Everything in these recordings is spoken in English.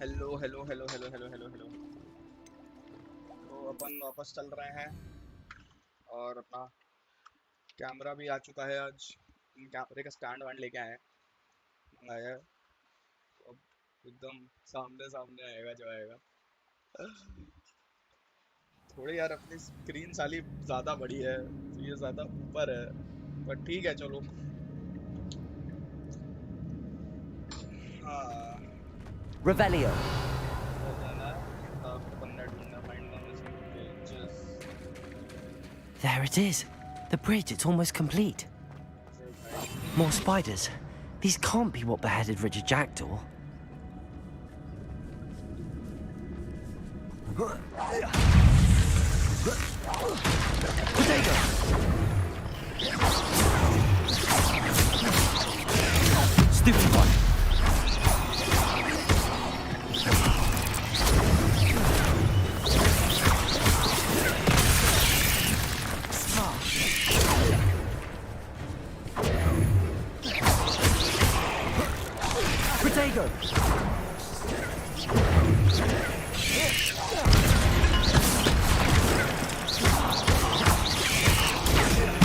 Hello hello hello hello hello hello hello. तो अपन वापस चल रहे हैं और अपना कैमरा भी आ चुका है आज। कैमरे का स्टैंड वैंड लेके आए हैं, मंगाया है। तो अब एकदम सामने सामने आएगा जो आएगा। थोड़ी यार अपनी स्क्रीन साली ज़्यादा बड़ी है तो ये ज़्यादा ऊपर है, पर ठीक है चलो। हाँ, Revelio. इधर जाना है। किताब का पन्ना ढूंढना, find the missing pages. There it is. The bridge, it's almost complete. अरे भाई, More spiders. These can't be what beheaded Richard Jackdaw. Potato! Stupid one. Potato!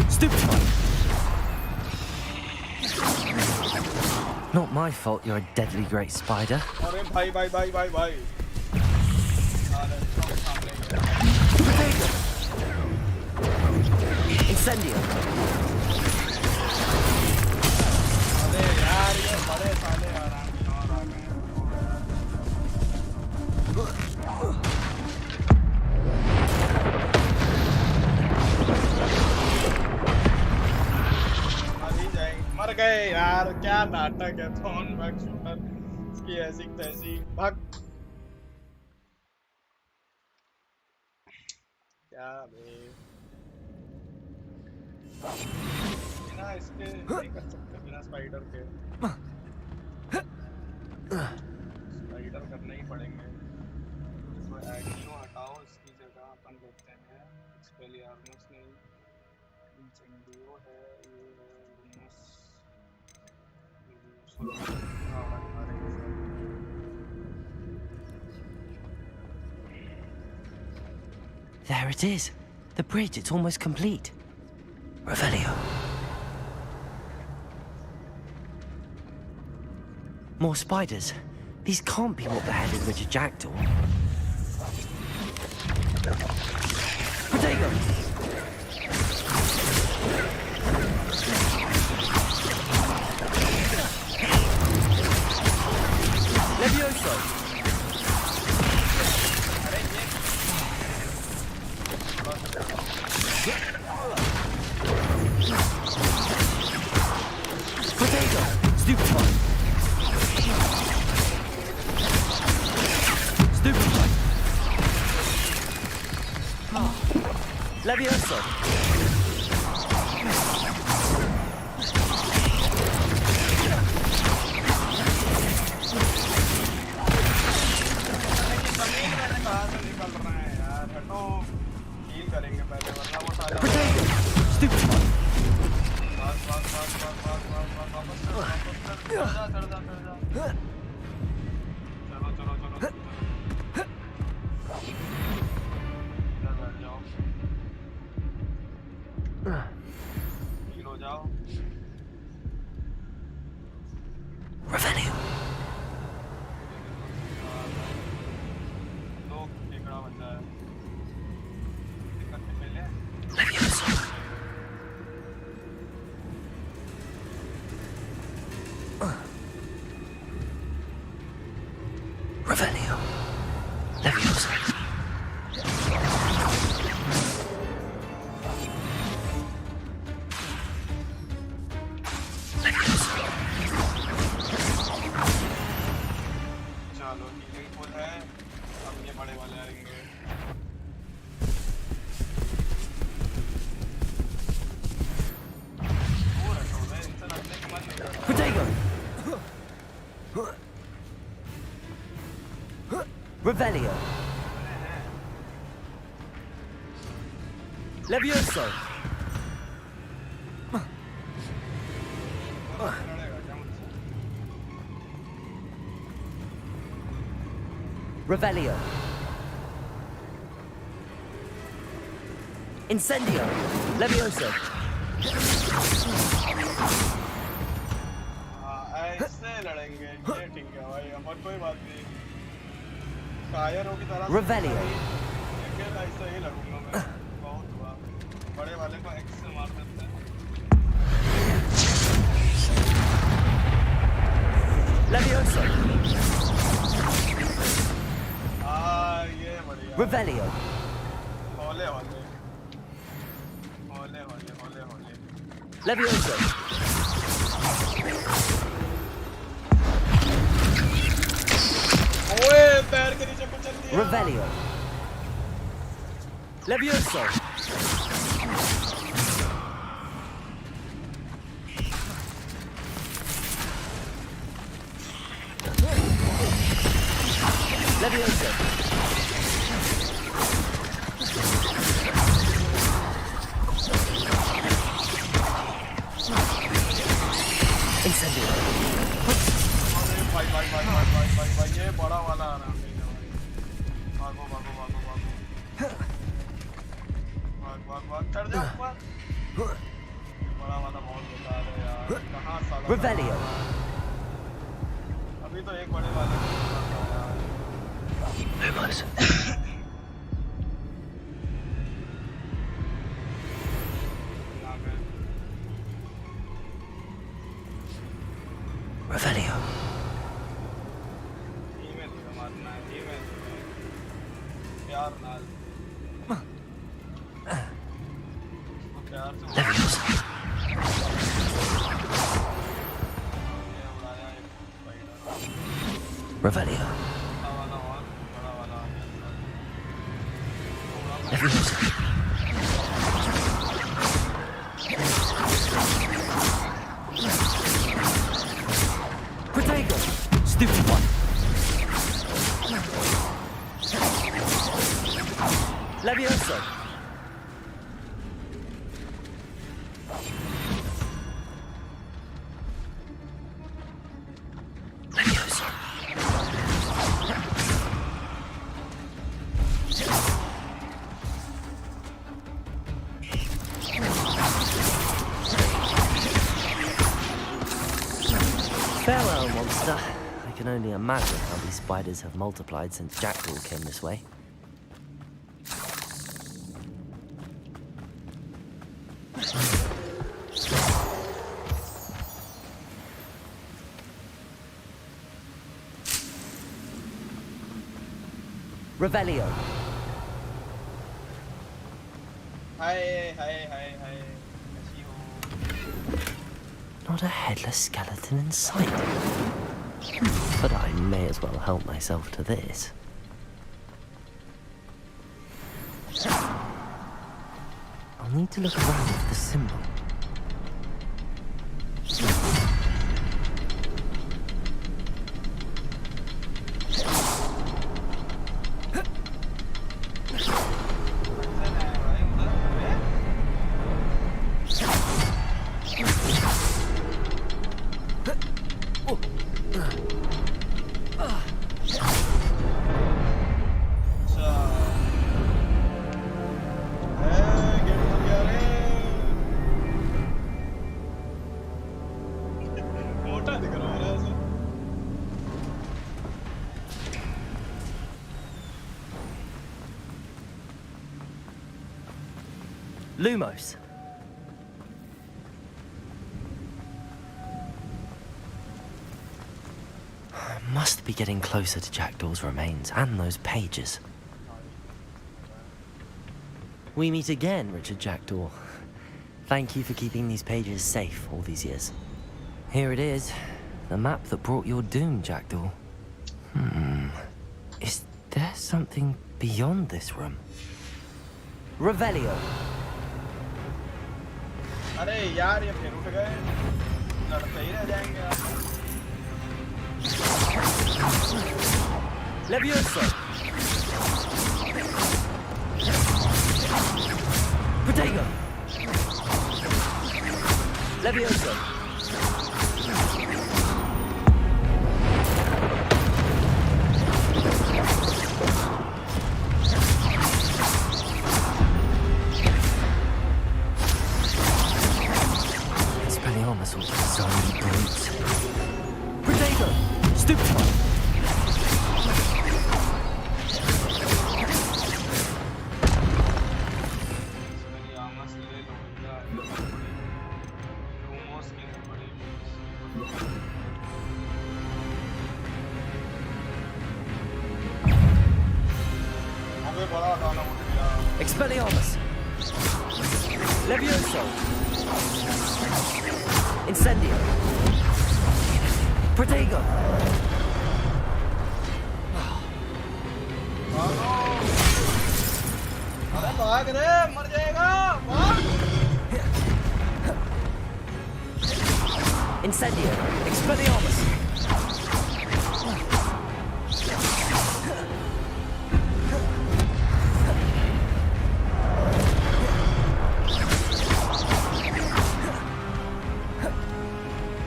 Stupid one. Not my fault you're a deadly great spider. अरे भाई भाई भाई भाई भाई। अरे सामने ही है। Potato! Incendio! अरे यार ये बड़े साले आराम से और आ गए हैं। मर ही जाएंगे, मर गए यार, क्या नाटक है। थॉर्न बैक शूटर इसकी ऐसी तैसी भाग। क्या बे, बिना इसके नहीं कर सकते, बिना स्पाइडर के। स्पाइडर करने ही पड़ेंगे। तो एग्नियो हटाओ, इसकी जगह अपन लेते हैं एक्सपेलियार्मुस। नहीं, इंसेंडियो है, ये है लूमस। हाँ भाई मारेंगे सब। There it is. The bridge, it's almost complete. Revelio. More spiders. These can't be what beheaded Richard Jackdaw. Potato! Levioso! अरे ये Potato! Stupid one! Stupid one! Levioso! जमीन मैंने कहा से निकल रहे हैं यार, हटो। हील करेंगे पहले वरना वो साले Potato! Stupid one! बस बस बस बस बस बस बस वापस चढ़ जा चढ़ जा चढ़ जा। चलो चलो चलो चलो। इधर बैठ जाओ, हील हो जाओ। Revelio! दो केकड़ा बचा है, दिक्कत के पहले। Levioso! Revelio! Levioso! Levioso! चलो हीलिंग फुल है, अब ये बड़े वाले आएंगे। दूर हटो बे, इनसे लड़ने की मन नहीं करता। Potato! Revelio! Levioso! लड़ेगा क्या मुझसे? Revelio. Incendio. Levioso. ऐसे लड़ेंगे ये ठीक है भाई हमारे कोई बात नहीं कायरों की तरह Revelio. लेकिन ऐसे ही लड़ूंगा मैं बहुत हुआ बड़े वाले को एक्स से मार देते हैं Levioso. ये बढ़िया Revelio. होले होले होले होले होले होले Levioso. ओए पैर के नीचे कुचल दिया Revelio. Levioso. Levioso. Incendio. भाई भाई भाई भाई भाई भाई भाई ये बड़ा वाला आ रहा है भागो भागो भागो भागो भाग भाग भाग चढ़ जा ऊपर बड़ा वाला बहुत बेकार है यार कहाँ साला Revelio. अभी तो एक बड़े वाले को मारता है यार Lumos. नागर Revelio. ईमेल पे मारना है ईमेल पे प्यार नाल उसको प्यार से Levioso. ये उड़ाया एक स्पाइडर Revelio. बड़ा वाला और बड़ा वाला आ गया Levioso. Protego. Stupid one. Levioso. Levioso. Farewell, monster. I can only imagine how these spiders have multiplied since Jackdaw came this way. Revelio. हाय हाय हाय हाय कैसी हो Not a headless skeleton in sight. But I may as well help myself to this. I'll need to look around for the symbol. Lumos. Must be getting closer to Jackdaw's remains and those pages. We meet again, Richard Jackdaw. Thank you for keeping these pages safe all these years. Here it is, the map that brought your doom, Jackdaw. Is there something beyond this room? Revelio. अरे यार ये फिर उठ गए लड़ते ही रह जाएंगे आप Levioso. Protego. Levioso. बड़ा गाना बोल दिया। Expelliarmus! Levioso! Incendio! Protego! भागो। अरे भाग रे, मर जाएगा, भाग। Incendio! Expelliarmus!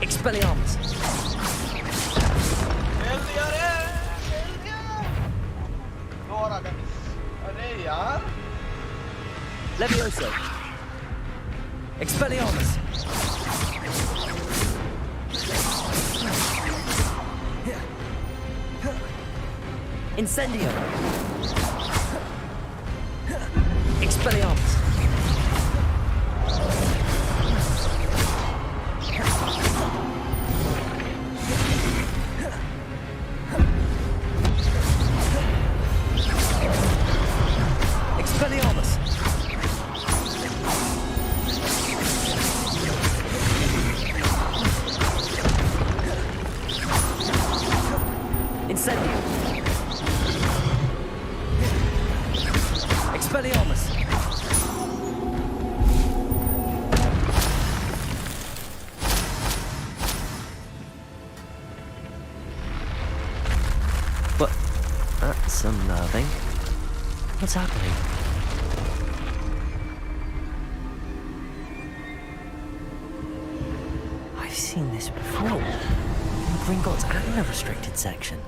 Expelliarmus! खेल दिया रे, खेल दिया। दो और आ गए। अरे यार। Levioso! Expelliarmus! Incendio! Expelliarmus! Expelliarmus! Incendio! Expelliarmus! But that's unnerving. What's happening? I've seen this before. In Gringotts and the restricted section.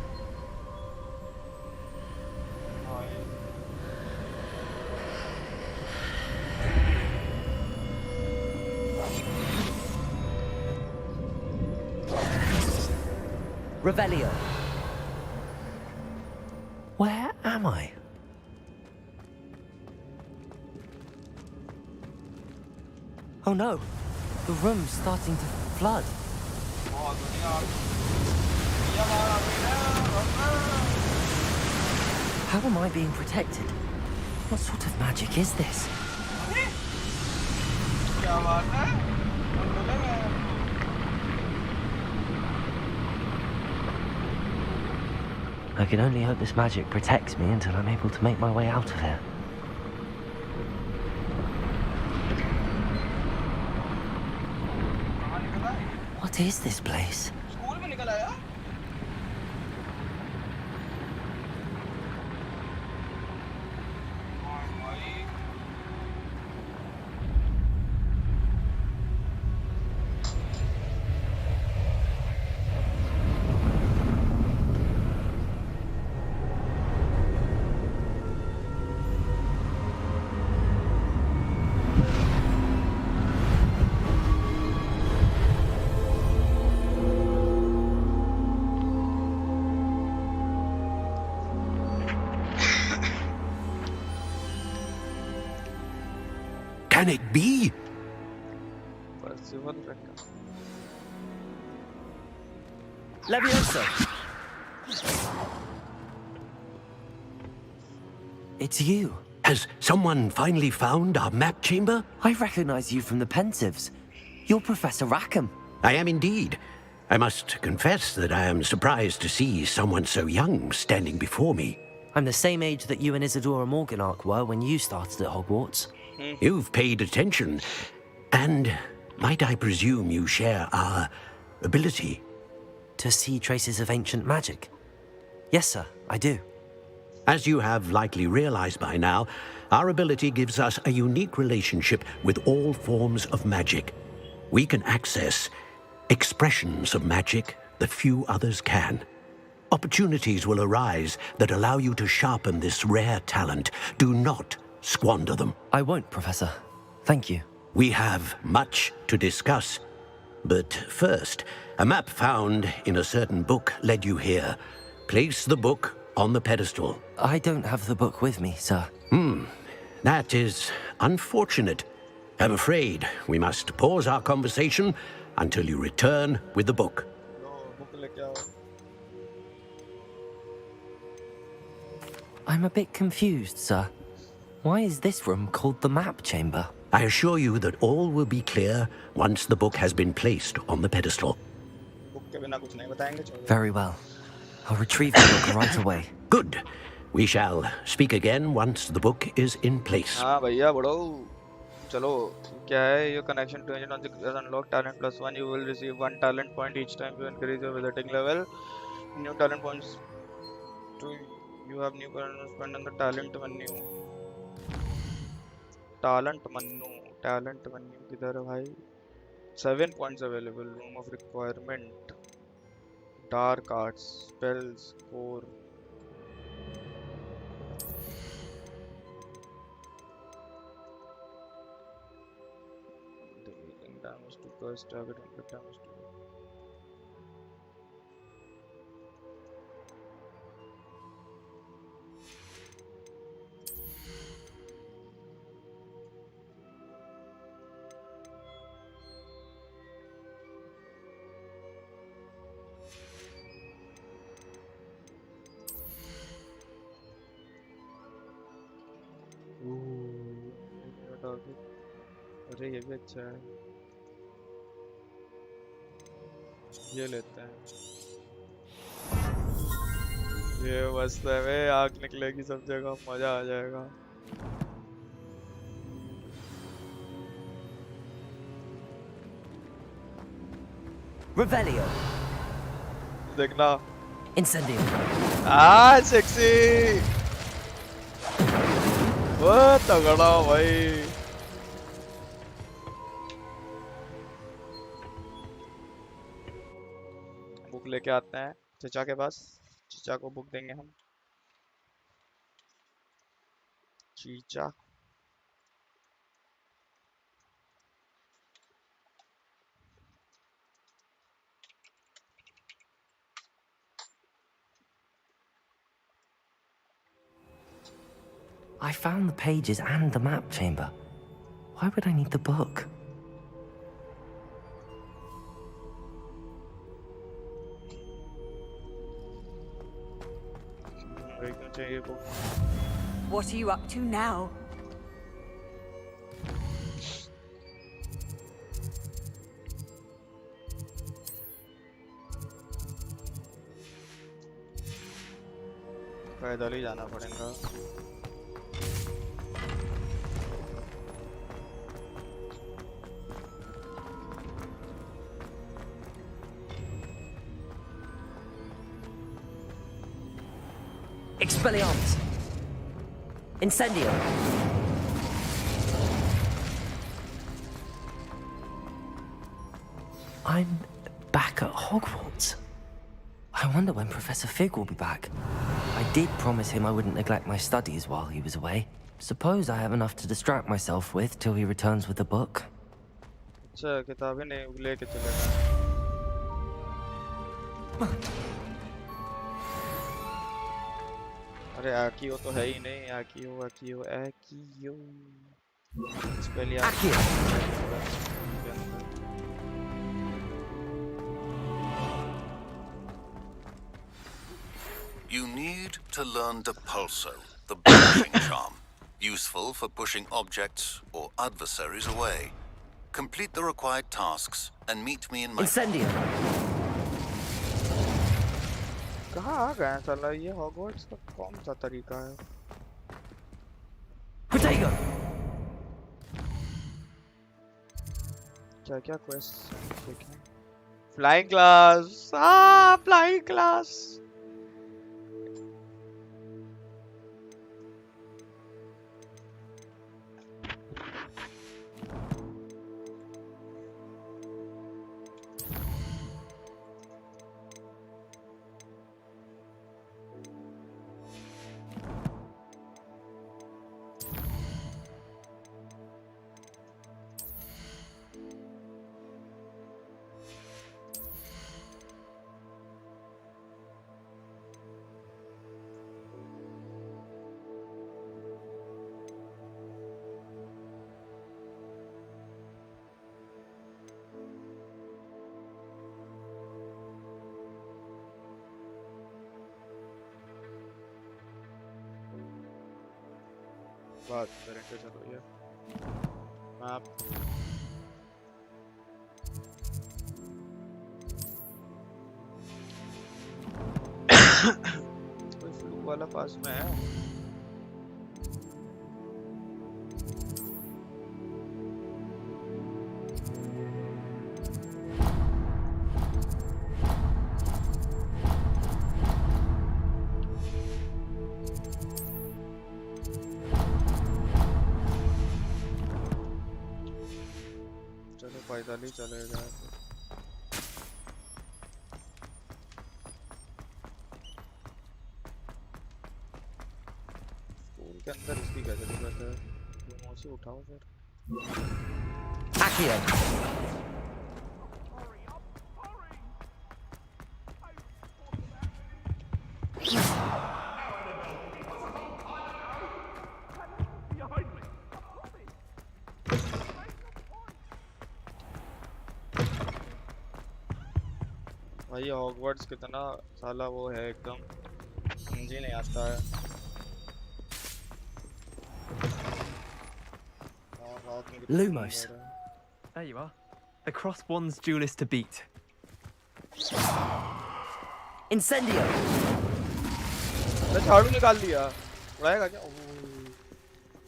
Revelio. Where am I? Oh no, the room's starting to flood. How am I being protected? What sort of magic is this? I can only hope this magic protects me until I'm able to make my way out of here. What is this place? Can it be? Levioso! It's you. Has someone finally found our map chamber? I recognize you from the Pensives. You're Professor Rackham. I am indeed. I must confess that I am surprised to see someone so young standing before me. I'm the same age that you and Isadora Morganach were when you started at Hogwarts. You've paid attention, and might I presume you share our ability? To see traces of ancient magic? Yes, sir, I do. As you have likely realized by now, our ability gives us a unique relationship with all forms of magic. We can access expressions of magic that few others can. Opportunities will arise that allow you to sharpen this rare talent. Do not squander them. I won't, Professor. Thank you. We have much to discuss. But first, a map found in a certain book led you here. Place the book on the pedestal. I don't have the book with me, sir. That is unfortunate. I'm afraid we must pause our conversation until you return with the book. I'm a bit confused, sir. Why is this room called the map chamber? I assure you that all will be clear once the book has been placed on the pedestal. Book के बिना कुछ नहीं बताएंगे, छोड़ दो। Very well. I'll retrieve the book right away. Good. We shall speak again once the book is in place. हाँ भैया बड़ो, चलो क्या है? Your connection to engine on the unlock talent +1. You will receive 1 talent point each time you increase your visiting level. New talent points to you have new current spend on the talent menu. talent menu किधर है भाई? 7 points available. Room of requirement. Dark arts, spells, core. Dealing damage to curse target and damage to. अरे ये भी अच्छा है, ये लेते हैं। ये मस्त है वे, आग निकलेगी सब जगह, मजा आ जाएगा। Revelio. देखना। Incendio. सेक्सी। वो तगड़ा भाई। बुक लेके आते हैं चचा के पास, चचा को बुक देंगे हम। चीचा I found the pages and the map chamber. Why would I need the book? क्यों चाहिए book? What are you up to now? पैदल ही जाना पड़ेगा। Expelliarmus. Incendio. I'm back at Hogwarts. I wonder when Professor Fig will be back. I did promise him I wouldn't neglect my studies while he was away. Suppose I have enough to distract myself with till he returns with the book. अच्छा, किताबें नहीं लेके चलेगा। अरे Akio तो है ही नहीं, Akio Akio Akio. You need to learn Depulso, the banishing charm, useful for pushing objects or adversaries away. Complete the required tasks and meet me in my... Incendio. कहाँ आ गया साला? ये हॉगवर्ट्स का कौन सा तरीका है? Protego. क्या क्या क्वेस्ट देखें? फ्लाइंग क्लास, हाँ फ्लाइंग क्लास। बात करेंगे, चलो ये मैप। कोई फ्लू वाला पास में है? चलो पैदल ही चले जाए। स्कूल के अंदर इसकी क्या जरूरत है? तुम उसे उठाओ फिर। Accio! भाई हॉगवर्ट्स कितना साला वो है, एकदम समझ ही नहीं आता है। रात में कितना Lumos. अंधेरा है। There you are. The crosswands duelist to beat. Incendio! मैं झाड़ू निकाल दिया। उड़ाएगा क्या?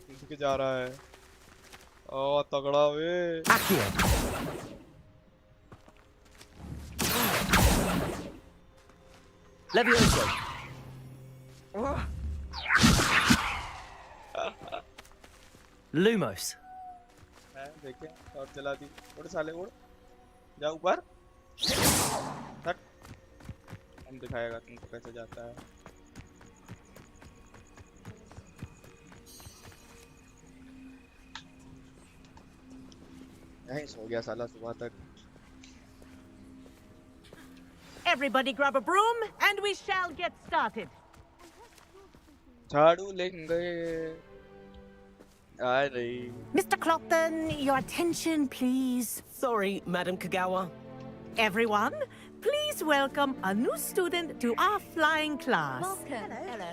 किसी के जा रहा है। ओ तगड़ा वे। Accio! Levioso! Lumos! है देखे और चला दी। उड़ साले उड़, जा ऊपर। हट, हम दिखाएगा तुमको कैसे जाता है। यहीं सो गया साला सुबह तक। Everybody grab a broom and we shall get started. झाड़ू लेंगे। आ रही। Mr. Clopton, your attention please. Sorry, Madam Kagawa. Everyone, please welcome a new student to our flying class. Welcome. Hello.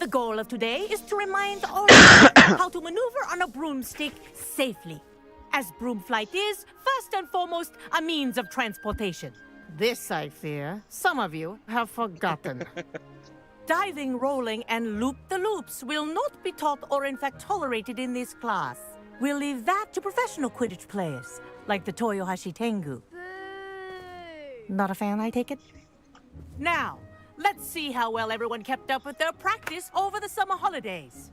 The goal of today is to remind all of you how to maneuver on a broomstick safely. As broom flight is, first and foremost, a means of transportation. This, I fear, some of you have forgotten. Diving, rolling, and loop-the-loops will not be taught or in fact tolerated in this class. We'll leave that to professional Quidditch players, like the Toyohashi Tengu. Not a fan, I take it? Now, let's see how well everyone kept up with their practice over the summer holidays.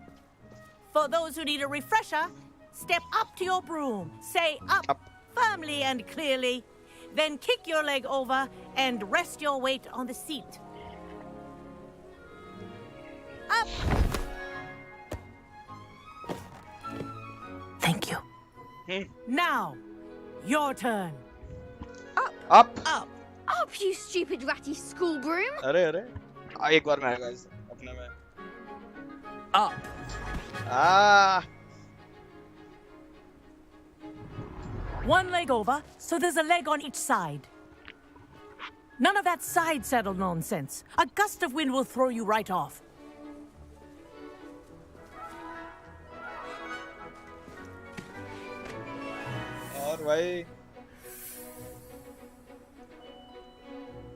For those who need a refresher, step up to your broom, say up, firmly and clearly, then kick your leg over and rest your weight on the seat. Up! Thank you. Now, your turn. Up. Up. Up, you stupid ratty school broom. अरे अरे। एक बार में आएगा इस अपने में। Up! One leg over, so there's a leg on each side. None of that side saddle nonsense. A gust of wind will throw you right off. और भाई।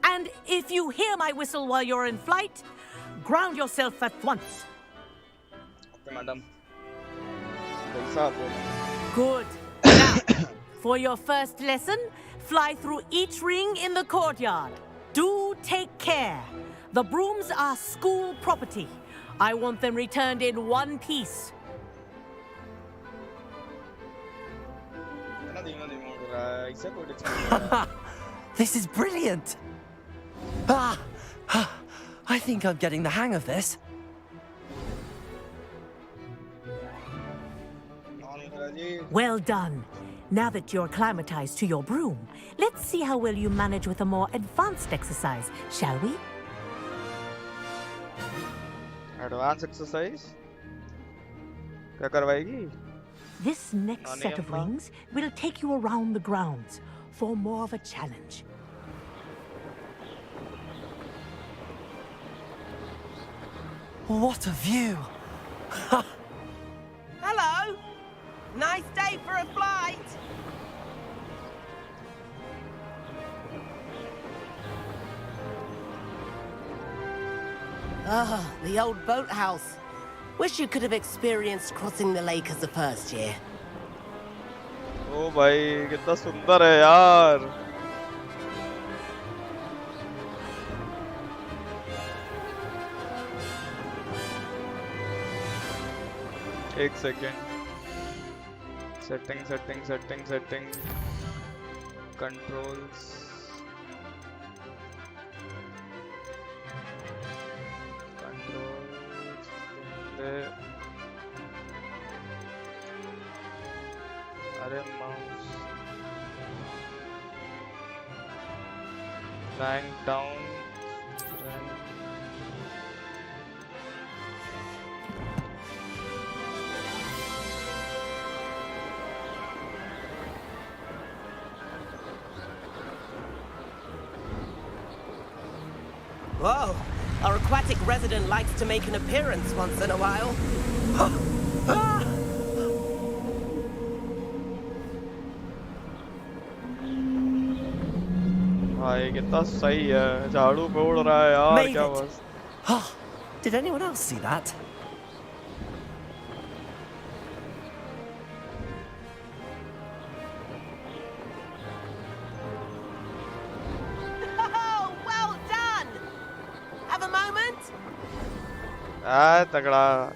And if you hear my whistle while you're in flight, ground yourself at once. Okay madam. कैसा आप लोग? Good. Now, for your first lesson, fly through each ring in the courtyard. Do take care. The brooms are school property. I want them returned in one piece. इतना धीमा धीमा उड़ रहा है, इससे कोई दिक्कत नहीं है। This is brilliant! I think I'm getting the hang of this. Well done. Now that you're acclimatized to your broom, let's see how well you manage with a more advanced exercise, shall we? Advanced exercise? क्या करवाएगी? This next set of rings will take you around the grounds for more of a challenge. What a view! Nice day for a flight. Ah, the old boathouse. Wish you could have experienced crossing the lake as a first year. ओ भाई कितना सुंदर है यार। एक second. Setting controls अरे mouse rank down Whoa, our aquatic resident likes to make an appearance once in a while. भाई कितना सही है झाड़ू पे उड़ रहा है यार Made क्या it. बस Oh, did anyone else see that? Oh, well done! Have a moment? तगड़ा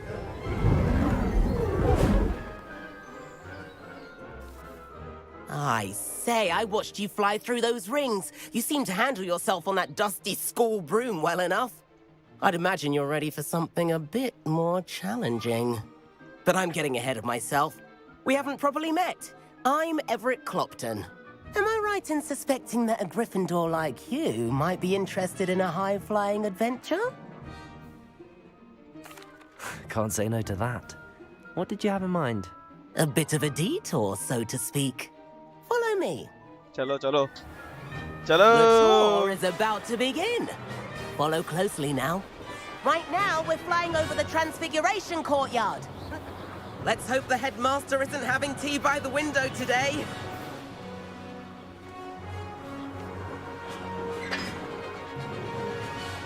I say, I watched you fly through those rings. You seem to handle yourself on that dusty school broom well enough. I'd imagine you're ready for something a bit more challenging. But I'm getting ahead of myself. We haven't properly met. I'm Everett Clopton. Am I right in suspecting that a Gryffindor like you might be interested in a high-flying adventure? Can't say no to that. What did you have in mind? A bit of a detour, so to speak. Follow me. चलो चलो The चलो tour is about to begin. Follow closely now. Right now, we're flying over the Transfiguration Courtyard. Let's hope the headmaster isn't having tea by the window today.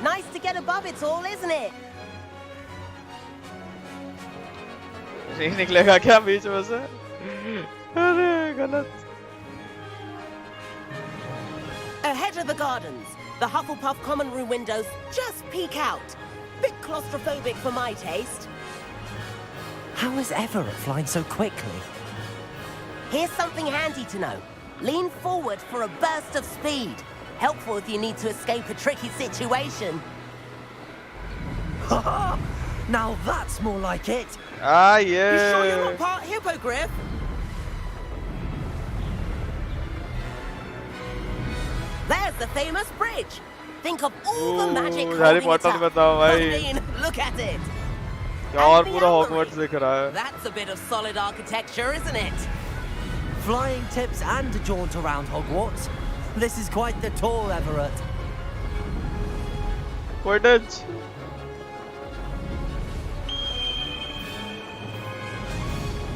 Nice to get above it all, isn't it? नहीं निकलेगा क्या बीच में से अरे गलत Ahead of the gardens, the Hufflepuff common room windows just peek out. Bit claustrophobic for my taste. How is Everett flying so quickly? Here's something handy to know. Lean forward for a burst of speed. Helpful if you need to escape a tricky situation. Now that's more like it. ah You sure you're yeah not part hippogriff? There's the famous bridge. Think of all the magic Harry holding it Potter up. में था I भाई mean, look at it. और And the पूरा armory. Hogwarts दिख रहा है That's a bit of solid architecture, isn't it? Flying tips and a jaunt around Hogwarts. This is quite the tour, Everett. Quidditch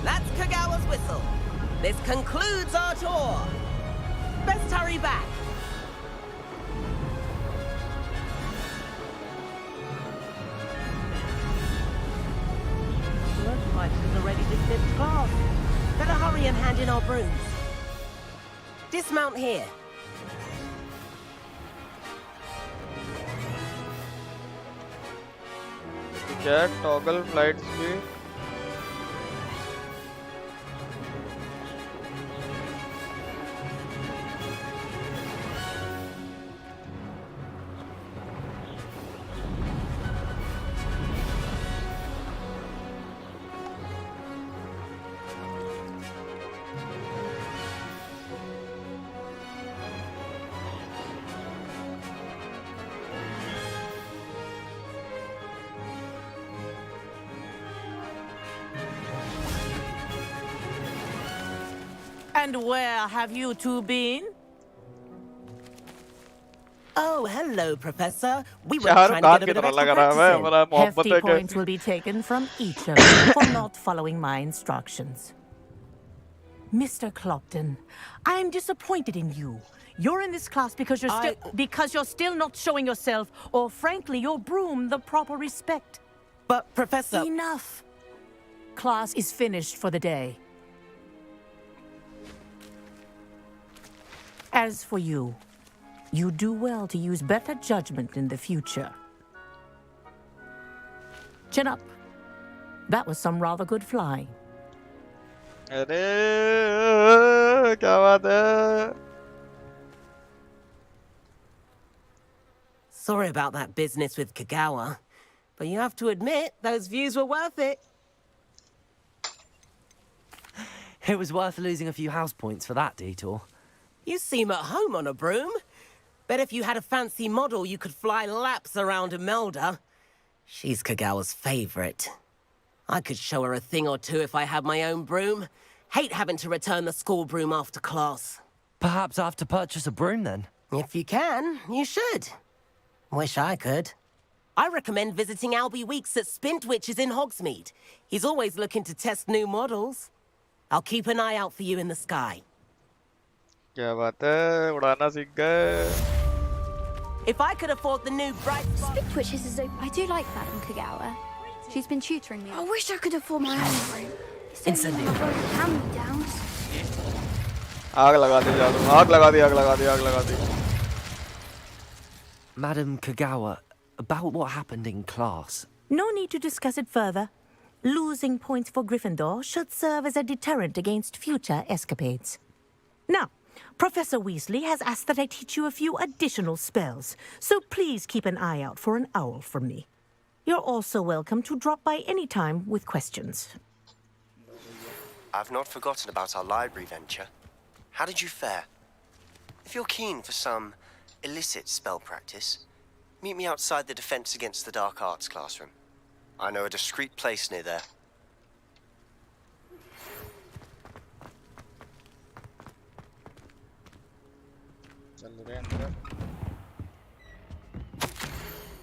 That's Kagawa's whistle. This concludes our tour. Best hurry back. Looks like she's already dismissed class. Better hurry and hand in our brooms. Dismount here. क्या toggle flights भी And where have you two been? Oh, hello, Professor. We were Shahrukh trying to Khan get a की bit of तरह extra लग रहा है practice in. हमारा मोहब्बत Hefty है points will be taken from each of you for not following my instructions. Mr. Clopton, I'm disappointed in you. You're in this class because you're still not showing yourself, or frankly, your broom the proper respect. But, Professor... Enough. Class is finished for the day. As for you, you do well to use better judgment in the future. Chin up. That was some rather good flying. अरे क्या बात है? Sorry about that business with Kagawa, but you have to admit, those views were worth it. It was worth losing a few house points for that detour. You seem at home on a broom. Bet if you had a fancy model, you could fly laps around Imelda. She's Kagawa's favorite. I could show her a thing or two if I had my own broom. Hate having to return the school broom after class. Perhaps I have to purchase a broom then. If you can, you should. Wish I could. I recommend visiting Albie Weeks at Spintwitches in Hogsmeade. He's always looking to test new models. I'll keep an eye out for you in the sky. क्या बात है? उड़ाना सीख गए. If I could afford the new bright spot... Spintwitches is open. I do like Madam Kagawa. She's been tutoring me. I wish I could afford my own room. Incendio. Hand-me-downs. आग लगा दी जादू. आग लगा दी. आग लगा दी. आग लगा दी. Madam Kagawa, about what happened in class. No need to discuss it further. Losing points for Gryffindor should serve as a deterrent against future escapades. Now, Professor Weasley has asked that I teach you a few additional spells, so please keep an eye out for an owl from me. You're also welcome to drop by any time with questions. I've not forgotten about our library venture. How did you fare? If you're keen for some illicit spell practice, meet me outside the Defense Against the Dark Arts classroom. I know a discreet place near there.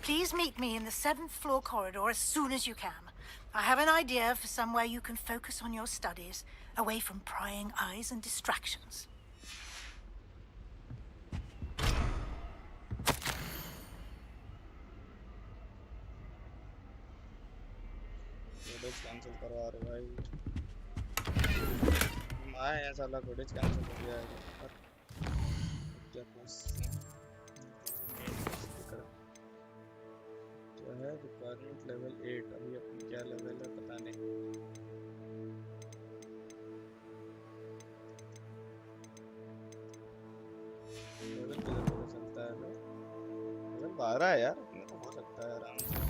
Please meet me in the 7th floor corridor as soon as you can. I have an idea for somewhere you can focus on your studies, away from prying eyes and distractions. Cancel करवा रहे भाई. मैं ऐसा लग कोडेज cancel हो गया है. क्या है रिक्वायरमेंट लेवल 8. अभी अपनी क्या लेवल है पता नहीं. लेवल किधर हो सकता है? लेवल 12 है यार. अपने को हो सकता है आराम से.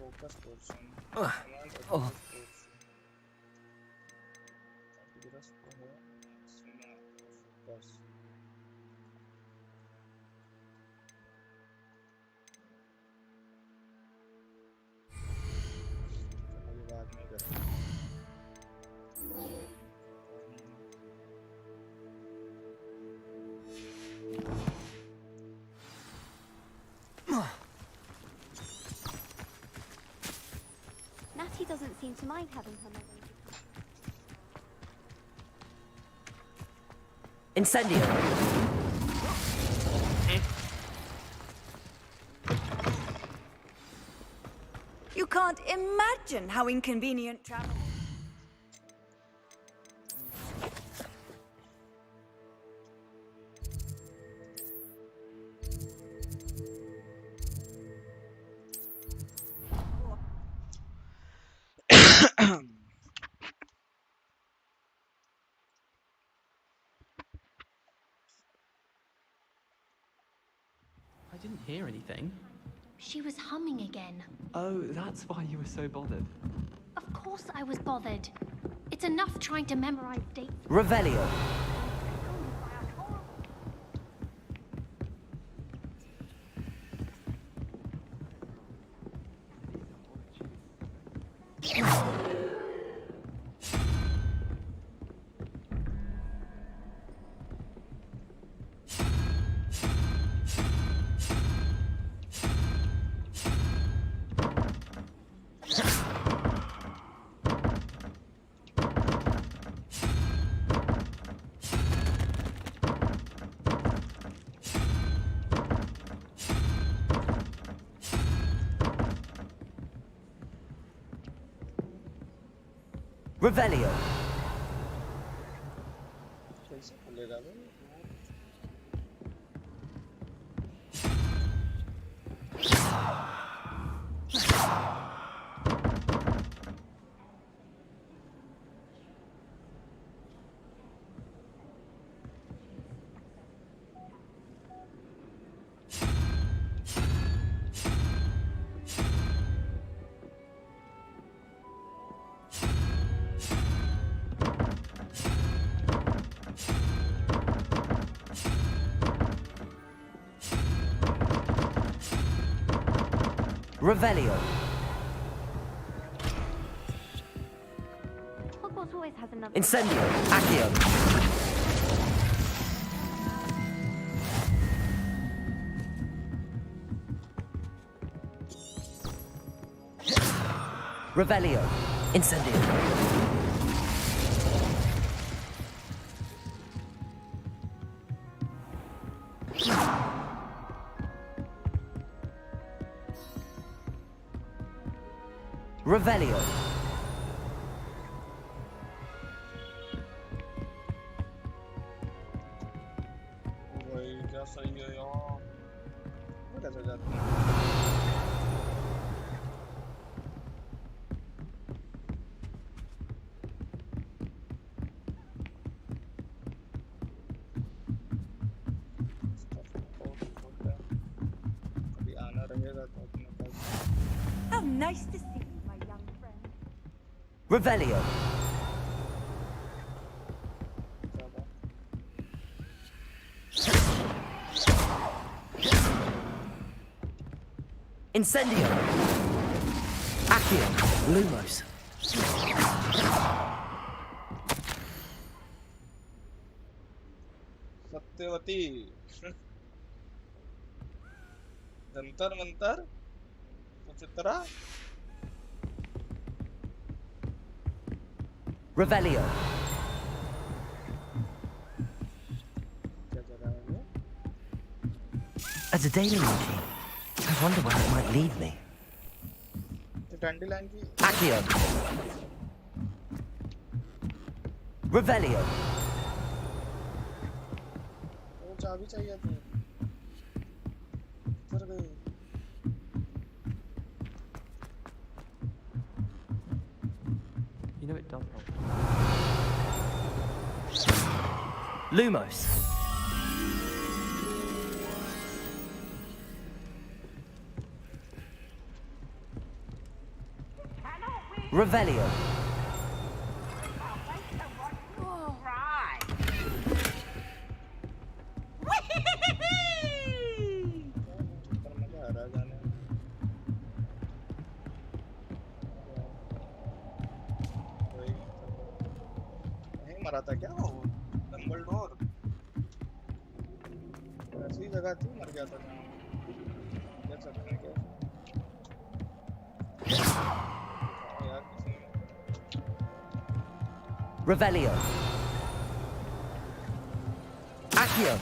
Focus portion. Focus. बात नहीं कर. Natty doesn't seem to mind having her mother. Incendio. You can't imagine how inconvenient travel. hear anything. She was humming again. Oh, that's why you were so bothered. Of course I was bothered. It's enough trying to memorize dates. Revelio. Revelio. कैसे खुलेगा वो? Revelio. Hogwarts always has another. Incendio. Accio. Revelio. Incendio. Revelio. भाई क्या सही है यार, वो कैसे जाती है? अभी आना रहेगा तो अपने पास। How nice to see you, my young friend. Revelio. Incendio. Accio. Lumos. Satyavati Jantar Mantar Suchitra Revelio. क्या जगह है वो? As a daily routine, I wonder where it might lead me. डंडीलाइन की Accio. Revelio. वो चाबी चाहिए थी, किधर गई? You know it does help. Lumos. Revelio. पर मजा आ रहा है जाने में। वही नहीं मरा था क्या वो डम्बलडोर? ऐसी जगह थी मर गया था जहाँ क्या सकते हैं क्या? यार किसी ने Revelio. Accio.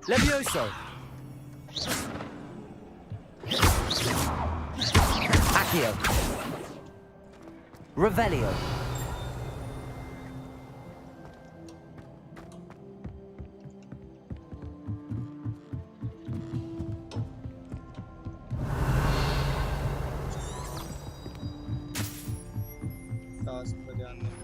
Levioso. Accio. Revelio. Task पे ध्यान नहीं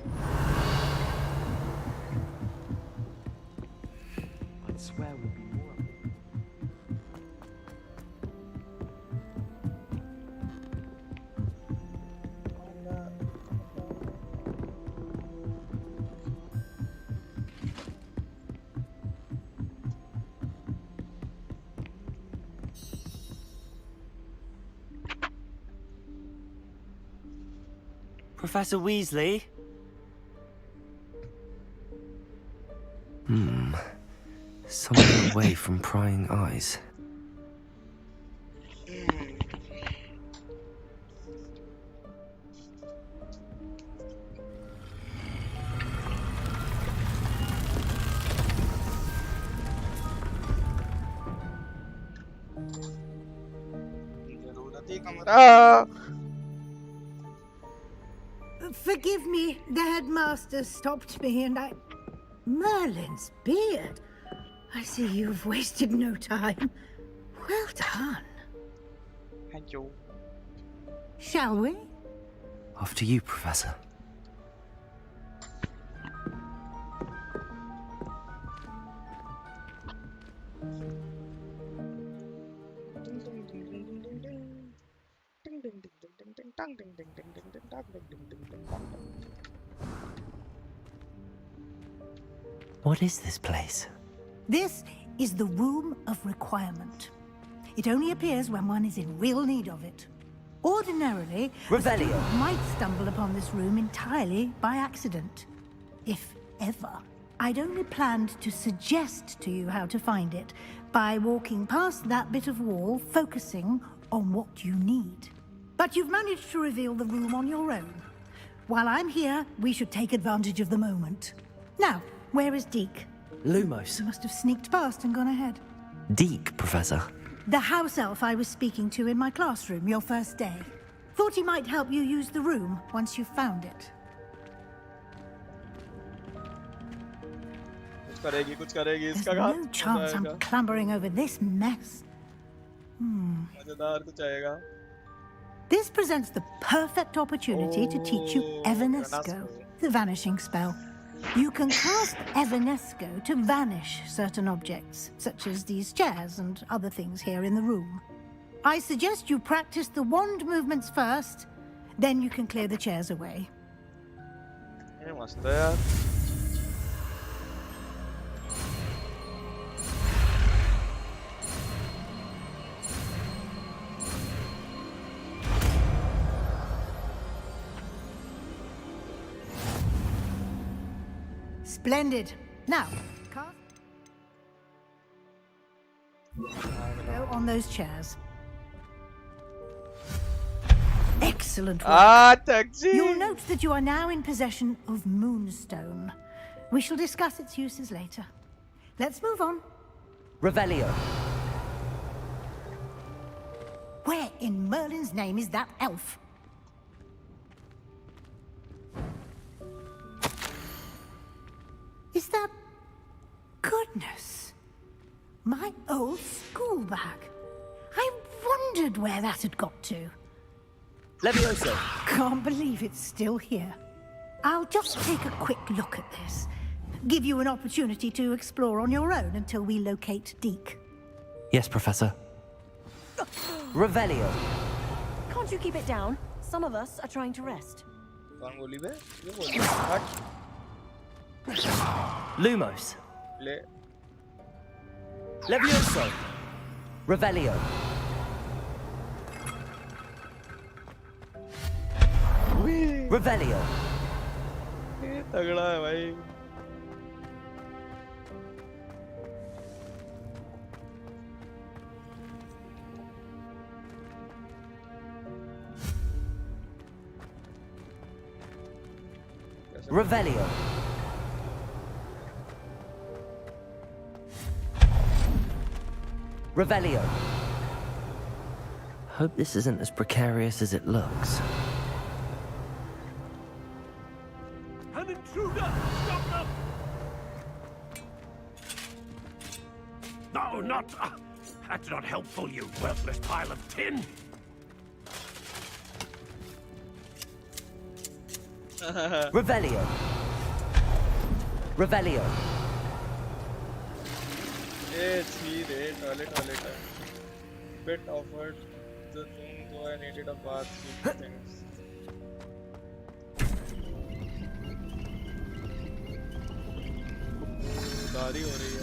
Professor Weasley? Somewhere away from prying eyes. जरूरती कमरा. Forgive me, the headmaster stopped me and I... Merlin's beard. I see you've wasted no time. Well done. Thank you. Shall we? After you, Professor. What is this place? This is the Room of Requirement. It only appears when one is in real need of it. Ordinarily, a student might stumble upon this room entirely by accident. If ever. I'd only planned to suggest to you how to find it by walking past that bit of wall, focusing on what you need. But you've managed to reveal the room on your own. While I'm here, we should take advantage of the moment. Now, where is Deke? Lumos. He must have sneaked past and gone ahead. Deke, Professor. The house elf I was speaking to in my classroom your first day. Thought he might help you use the room once you found it. There's no chance I'm clambering over this mess. This presents the perfect opportunity to teach you Evanesco, the vanishing spell. You can cast Evanesco to vanish certain objects, such as these chairs and other things here in the room. I suggest you practice the wand movements first, then you can clear the chairs away. Splendid. Now, cast. Go on those chairs. Excellent work. You'll note that you are now in possession of Moonstone. We shall discuss its uses later. Let's move on. Revelio. Where in Merlin's name is that elf? Is that... Goodness. My old school bag. I wondered where that had got to. Levioso. Can't believe it's still here. I'll just take a quick look at this. Give you an opportunity to explore on your own until we locate Deke. Yes, Professor. Revelio. Can't you keep it down? Some of us are trying to rest. Lumos. Levioso. Revelio. Revelio. तगड़ा है भाई. Revelio. Revelio. Hope this isn't as precarious as it looks. An intruder! Stop them! No, not... that's not helpful, you worthless pile of tin! Revelio. Revelio. Toilet. Bit offered the room though I needed a bath with things. दारी हो रही है.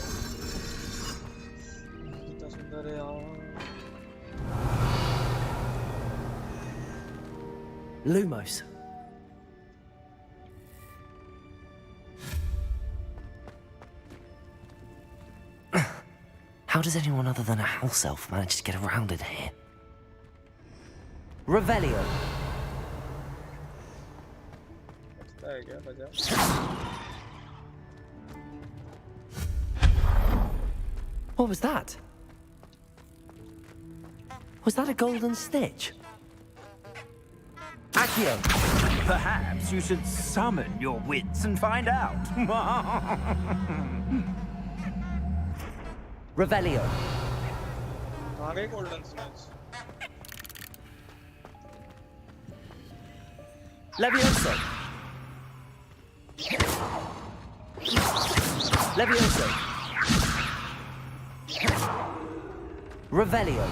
कितना सुंदर है यार. Lumos. How does anyone other than a house elf manage to get around in here? Revelio. बचता है क्या बजा? What was that? Was that a golden stitch? Accio! Perhaps you should summon your wits and find out. Revelio. कहाँ गई golden snitch? Levioso. Levioso. Revelio.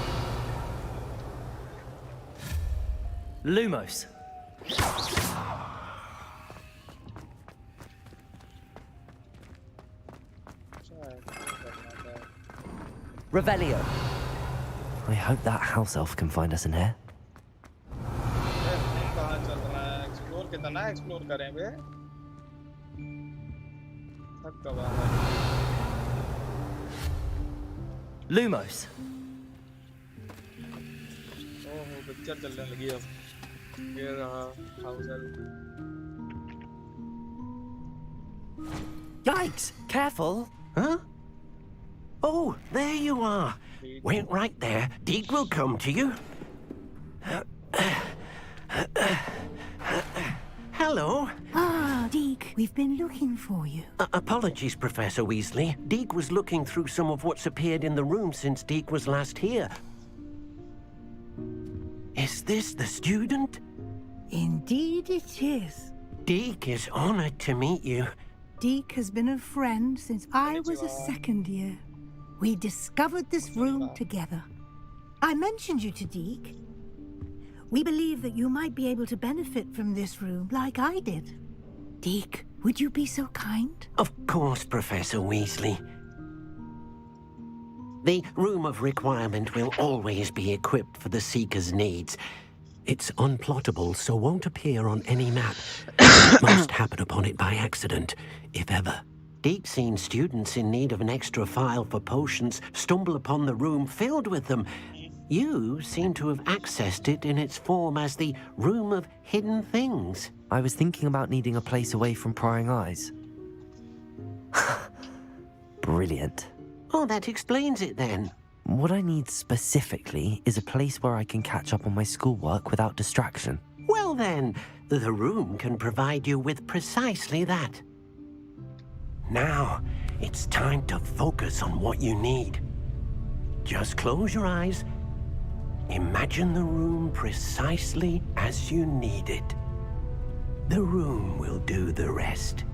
Lumos. Revelio. I hope that house elf can find us in here. कहाँ चल रहा है? Explore कितना explore करें बे? थक गया है। Lumos. ओहो पिक्चर चलने लगी अब। ये रहा house elf. Yikes! Careful! Huh? Oh, there you are. Wait right there. Deke will come to you. Hello. Ah, Deke, we've been looking for you. Apologies, Professor Weasley. Deke was looking through some of what's appeared in the room since Deke was last here. Is this the student? Indeed it is. Deke is honored to meet you. Deke has been a friend since I was a second year. We discovered this room together. I mentioned you to Deke. We believe that you might be able to benefit from this room like I did. Deke, would you be so kind? Of course, Professor Weasley. The Room of Requirement will always be equipped for the Seeker's needs. It's unplottable, so won't appear on any map. Most happen upon it by accident, if ever. Deke's seen students in need of an extra file for potions stumble upon the room filled with them. You seem to have accessed it in its form as the Room of Hidden Things. I was thinking about needing a place away from prying eyes. Brilliant. Oh, that explains it then. What I need specifically is a place where I can catch up on my schoolwork without distraction. Well then, the room can provide you with precisely that. Now, it's time to focus on what you need. Just close your eyes. Imagine the room precisely as you need it. The room will do the rest.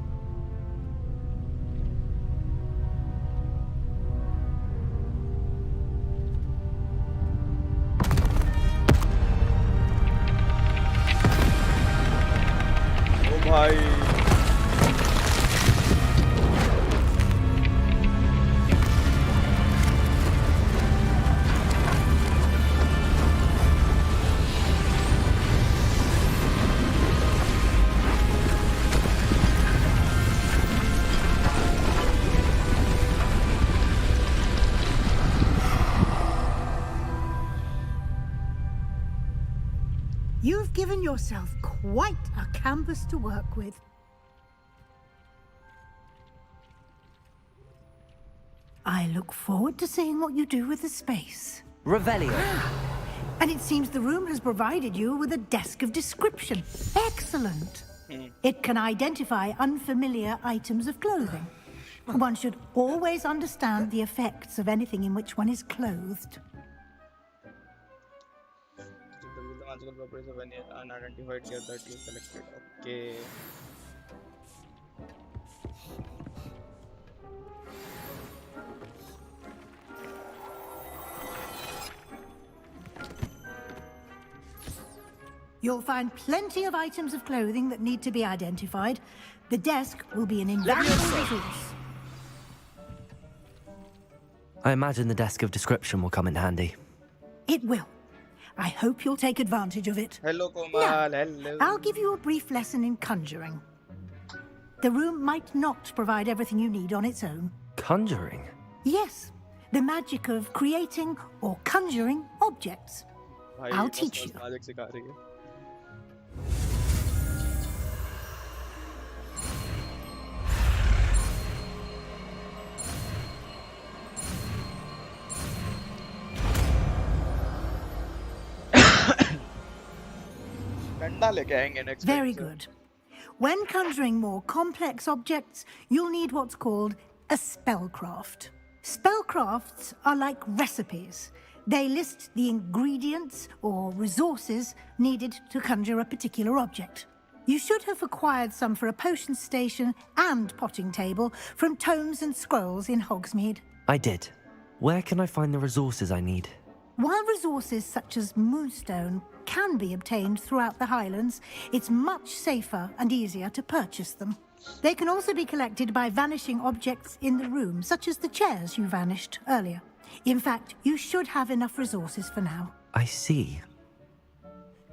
ओ भाई You've given yourself quite a canvas to work with. I look forward to seeing what you do with the space. Revelio. And it seems the room has provided you with a desk of description. Excellent. It can identify unfamiliar items of clothing. One should always understand the effects of anything in which one is clothed. magical properties of any unidentified gear that you selected. Okay. You'll find plenty of items of clothing that need to be identified. The desk will be an invaluable resource. I imagine the desk of description will come in handy. It will. I hope you'll take advantage of it. Hello, Komal. Now, Hello. I'll give you a brief lesson in conjuring. The room might not provide everything you need on its own. Conjuring? Yes, the magic of creating or conjuring objects. भाई I'll बस teach बस you. Magic सिखा रही है. डंडा लेके आएंगे next time Very से. good. When conjuring more complex objects, you'll need what's called a spellcraft. Spellcrafts are like recipes. They list the ingredients or resources needed to conjure a particular object. You should have acquired some for a potion station and potting table from tomes and scrolls in Hogsmeade. I did. Where can I find the resources I need? While resources such as moonstone can be obtained throughout the Highlands, it's much safer and easier to purchase them. They can also be collected by vanishing objects in the room, such as the chairs you vanished earlier. In fact, you should have enough resources for now. I see.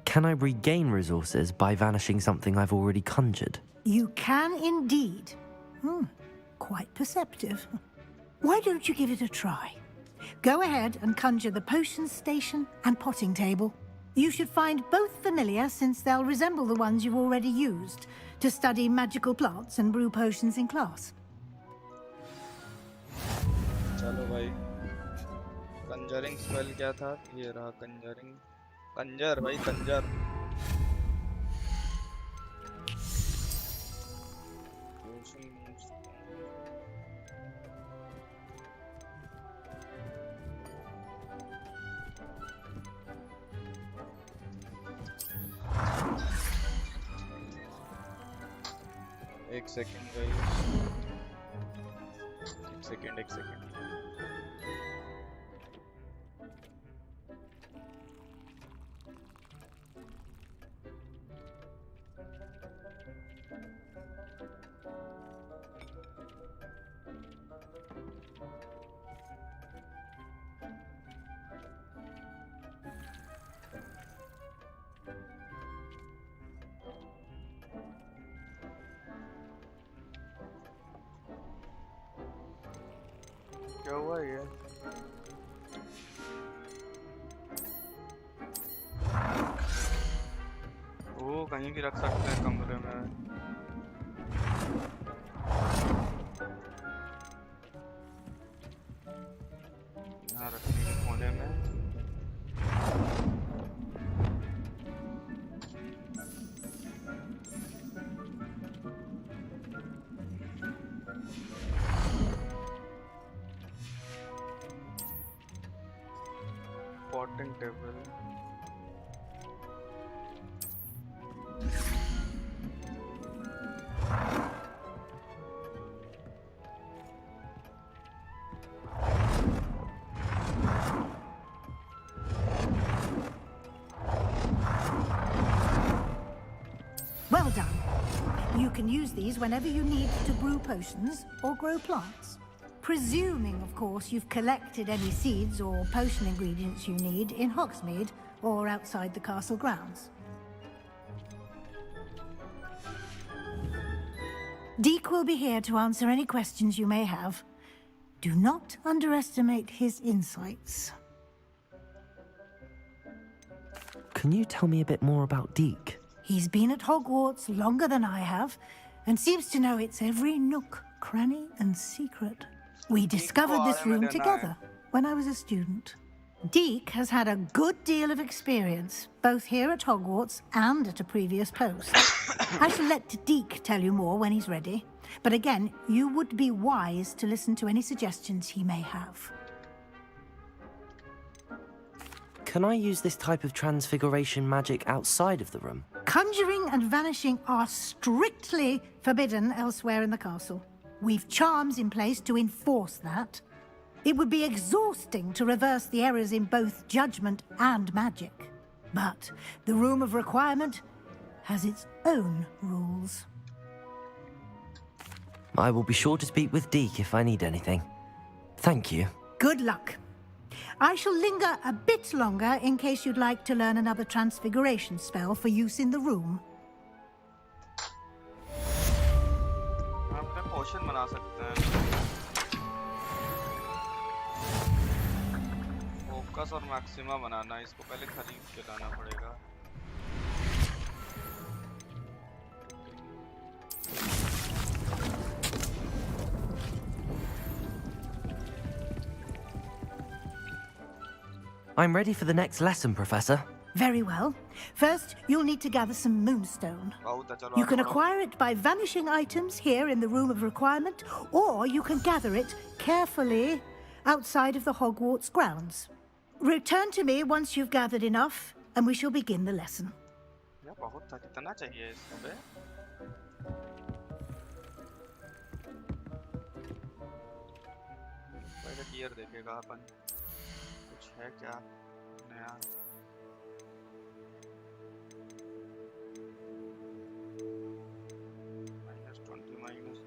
Can I regain resources by vanishing something I've already conjured? You can indeed. Quite perceptive. Why don't you give it a try? Go ahead and conjure the potion station and potting table. You should find both familiar, since they'll resemble the ones you've already used to study magical plants and brew potions in class. चलो भाई. Conjuring spell क्या था? ये रहा conjuring. Conjure भाई conjure. Potion moves. एक second भाई. एक सेकंड. क्या हुआ ये? वो कहीं भी रख सकते हैं कमरे में. यहाँ रखने के कोने में. Potting table. Well done. You can use these whenever you need to brew potions or grow plants. Presuming, of course, you've collected any seeds or potion ingredients you need in Hogsmeade or outside the castle grounds. Deek will be here to answer any questions you may have. Do not underestimate his insights. Can you tell me a bit more about Deek? He's been at Hogwarts longer than I have, and seems to know its every nook, cranny, and secret. We discovered this room together when I was a student. Deek has had a good deal of experience, both here at Hogwarts and at a previous post. I shall let Deek tell you more when he's ready, but again, you would be wise to listen to any suggestions he may have. Can I use this type of transfiguration magic outside of the room? Conjuring and vanishing are strictly forbidden elsewhere in the castle. We've charms in place to enforce that. It would be exhausting to reverse the errors in both judgment and magic. But the Room of Requirement has its own rules. I will be sure to speak with Deek if I need anything. Thank you. Good luck. I shall linger a bit longer in case you'd like to learn another transfiguration spell for use in the room. हम अपने पोशन बना सकते हैं. Focus और maxima बनाना, इसको पहले खरीद के लाना पड़ेगा। I'm ready for the next lesson, Professor. Very well. First, you'll need to gather some moonstone. You can acquire it by vanishing items here in the Room of Requirement, or you can gather it carefully outside of the Hogwarts grounds. Return to me once you've gathered enough, and we shall begin the lesson. बहुत था, कितना चाहिए इसको बे? पहले gear देखेगा अपन, कुछ है क्या नया? -20 माइनस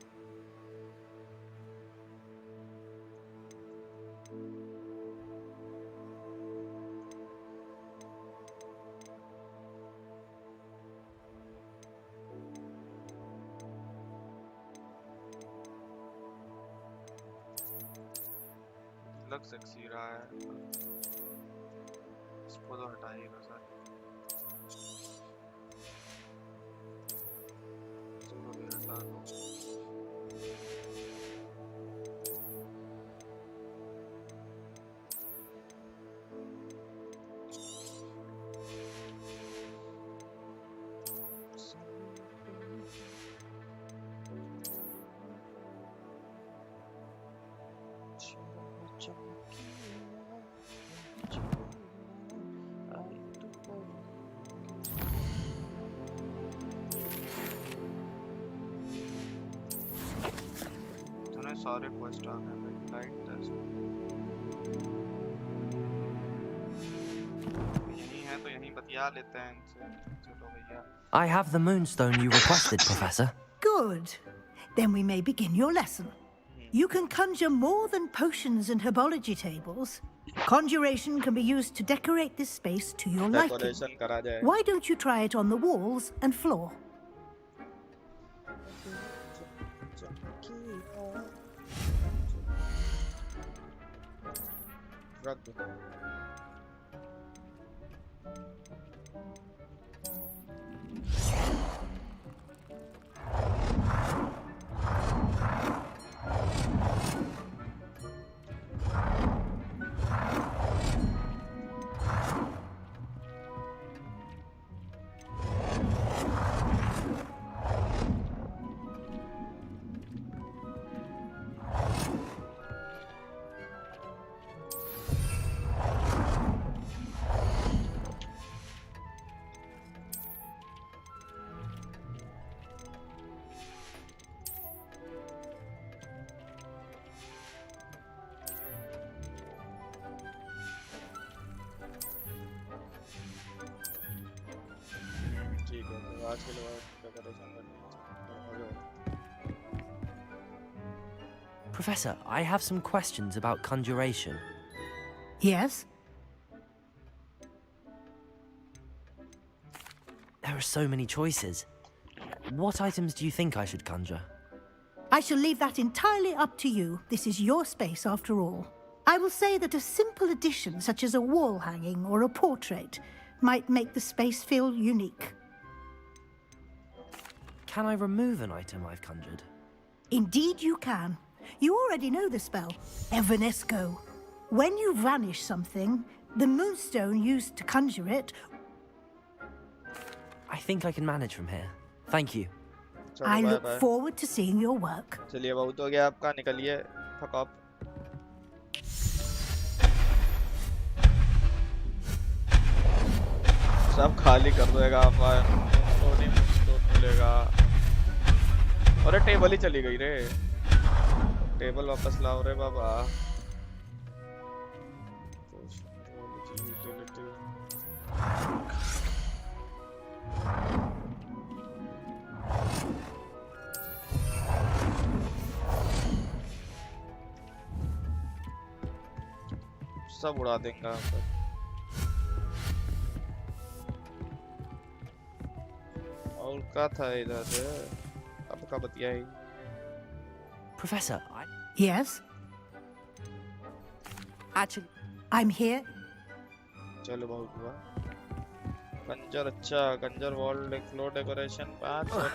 लग सेक्सी रहा है, इसको तो हटाइएगा सर। इसको भी हटा दो। सारे क्वेस्ट आ गए भाई, लाइट टेस्ट यही है तो यहीं बतिया लेते हैं इनसे। चलो भैया। I have the moonstone you requested, Professor. Good. Then we may begin your lesson. You can conjure more than potions and herbology tables. Conjuration can be used to decorate this space to your liking. Why don't you try it on the walls and floor? Professor, I have some questions about conjuration. Yes? There are so many choices. What items do you think I should conjure? I shall leave that entirely up to you. This is your space after all. I will say that a simple addition such as a wall hanging or a portrait might make the space feel unique. Can I remove an item I've conjured? Indeed you can. You already know the spell, Evanesco. When you vanish something, the moonstone used to conjure it... I think I can manage from here. Thank you. I look forward to seeing your work. चलिए बहुत हो गया आपका, निकलिए, fuck off. सब खाली कर देगा अपन, तो मिलेगा। अरे टेबल ही चली गई रे, टेबल वापस लाओ रे बाबा। सब उड़ा देंगे और क्या था इधर, अब का बतिया ही। Professor, Yes? Actually... I'm here चलो बहुत हुआ। कंजर, अच्छा कंजर वॉल फ्लोर डेकोरेशन 5 और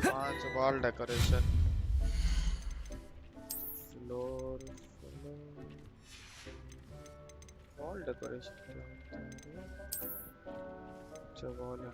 5 wall decoration floor wall decoration क्या होता है? अच्छा वॉल है।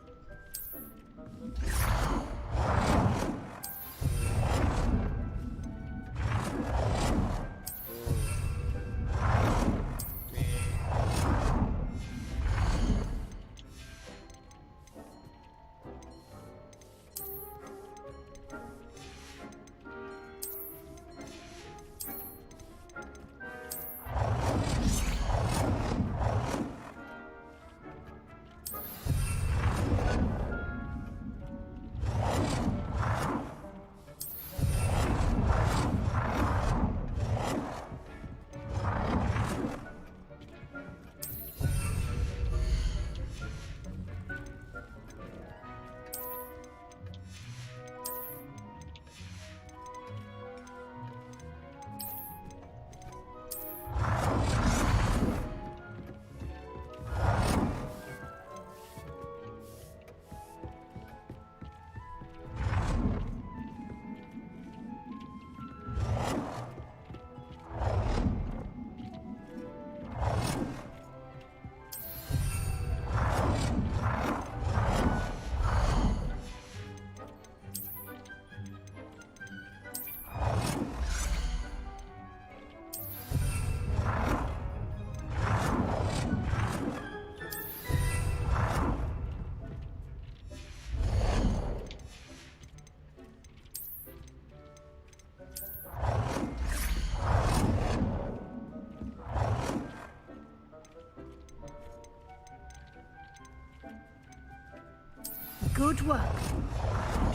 Good work.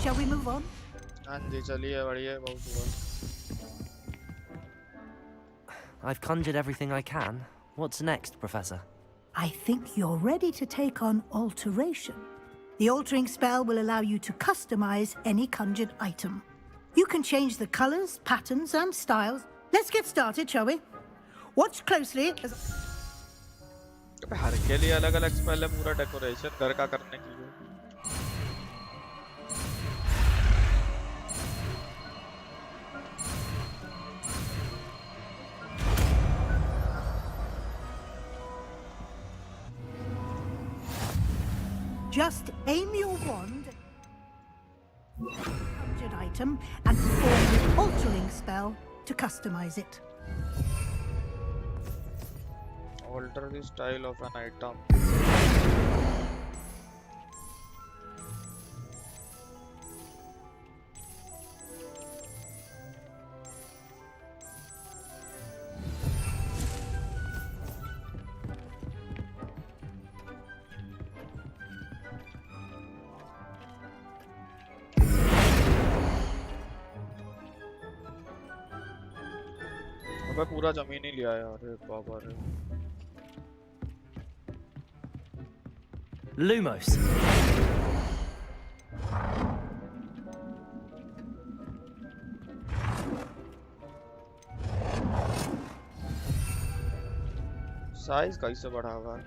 Shall we move on? हाँ जी चलिए, बढ़िया बहुत हुआ। I've conjured everything I can. What's next, Professor? I think you're ready to take on alteration. The altering spell will allow you to customize any conjured item. You can change the colors, patterns, and styles. Let's get started, shall we? Watch closely as... हर के लिए अलग-अलग spell है, पूरा decoration घर का करने के लिए। Just aim your wand at a conjured item and perform the altering spell to customize it. Alter the style of an item. अबे पूरा जमीन ही लिया यार, बाबा रे। Lumos. साइज कैसे बढ़ा हुआ है?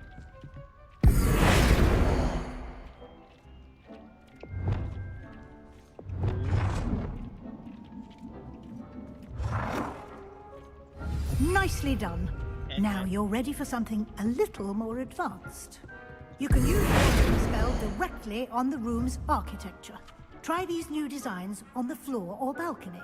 Nicely done. Now you're ready for something a little more advanced. You can use the altering spell directly on the room's architecture. Try these new designs on the floor or balcony.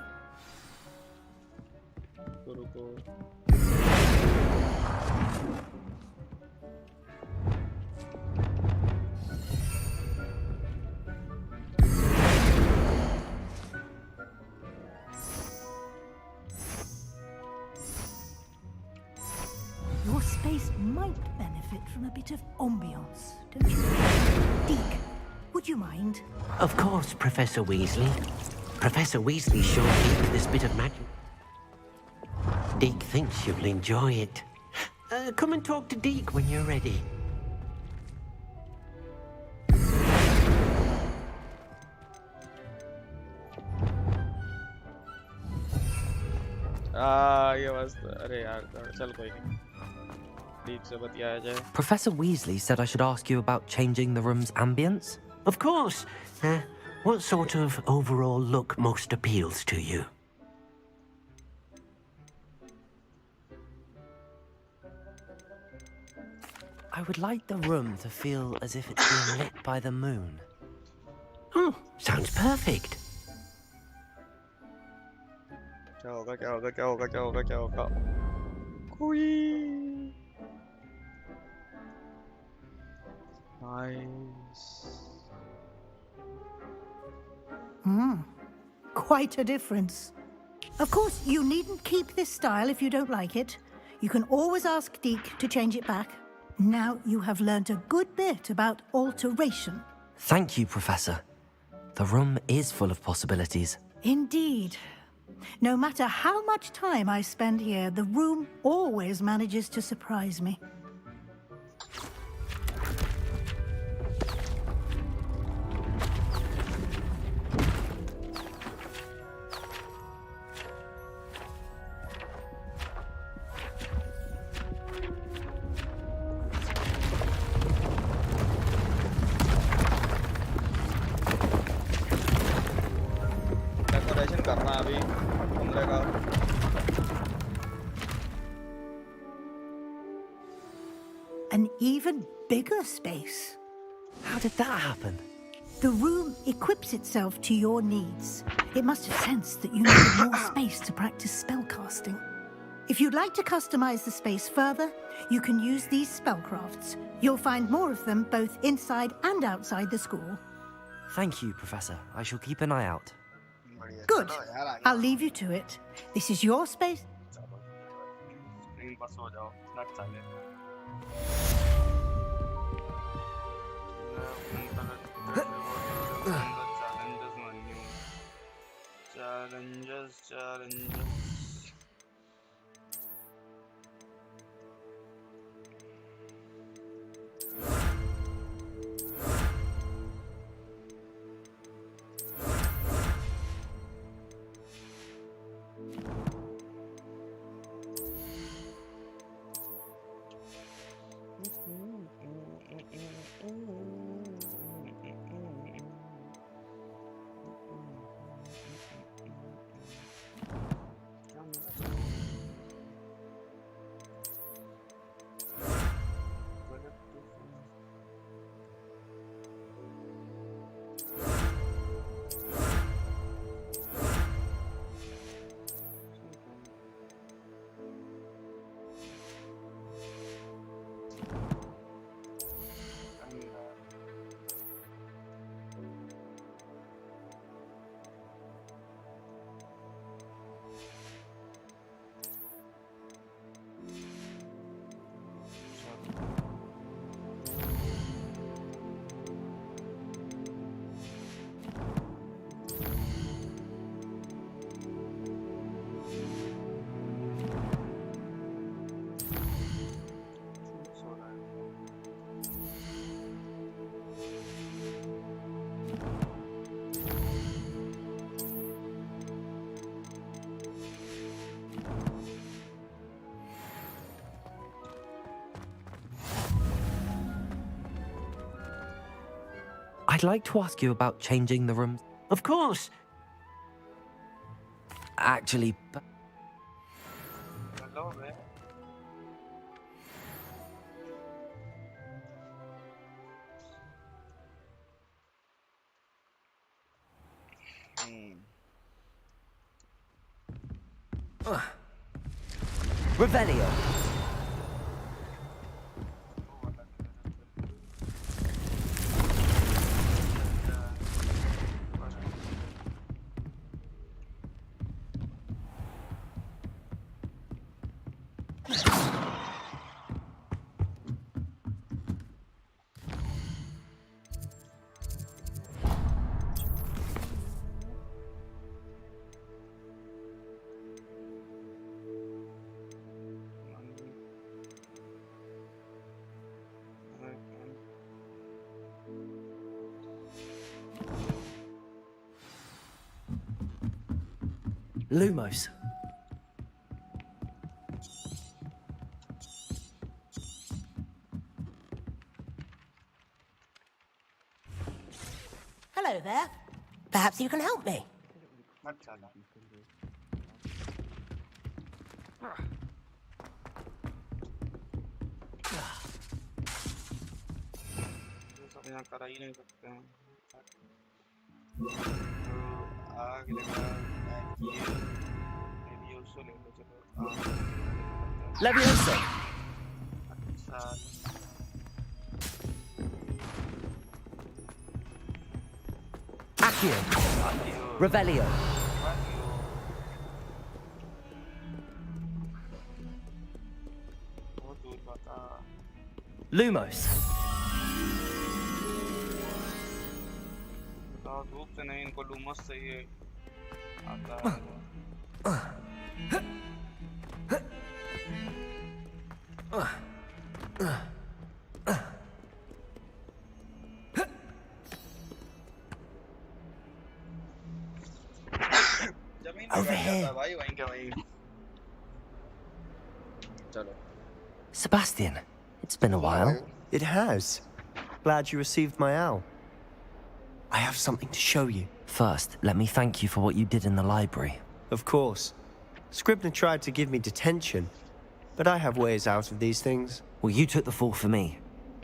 Your space might benefit from a bit of ambiance, don't you? Deke, would you mind? Of course, Professor Weasley. Professor Weasley showed Deke this bit of magic. Deke thinks you'll enjoy it. Come and talk to Deke when you're ready. ये बस, अरे यार चल कोई नहीं। Professor Weasley said I should ask you about changing the room's ambience. Of course. What sort of overall look most appeals to you? I would like the room to feel as if it's being lit by the moon. Oh, sounds perfect. क्या होगा क्या होगा क्या होगा क्या होगा क्या होगा कोई nice. Quite a difference. Of course, you needn't keep this style if you don't like it. You can always ask Deke to change it back. Now you have learnt a good bit about alteration. Thank you, Professor. The room is full of possibilities. Indeed. No matter how much time I spend here, the room always manages to surprise me. Decoration करना है अभी कमरे का An even bigger space. How did that happen? The room equips itself to your needs. It must have sensed that you needed more space to practice spellcasting. If you'd like to customize the space further, you can use these spellcrafts. You'll find more of them both inside and outside the school. Thank you, Professor. I shall keep an eye out. Good. I'll leave you to it. This is your space. Screen पर सो जाओ नट silent challenges. I'd like to ask you about changing the rooms. Of course. Actually, Hello, man. Revelio. Lumos. Hello there. Perhaps you can help me. सब यहाँ करा ही नहीं सकते हैं। आग लगा ये उसको ले लो चलो। Leviosa. अच्छा Accio. Revelio. बहुत दूर बता। Lumos. धूप से नहीं इनको लूमस चाहिए आता है। जमीन पे बैठ जाता भाई वहीं के वहीं। चलो। Sebastian, it's been a while. It has. Glad you received my owl. I have something to show you. First, let me thank you for what you did in the library. Of course. Scribner tried to give me detention, but I have ways out of these things. Well, you took the fall for me,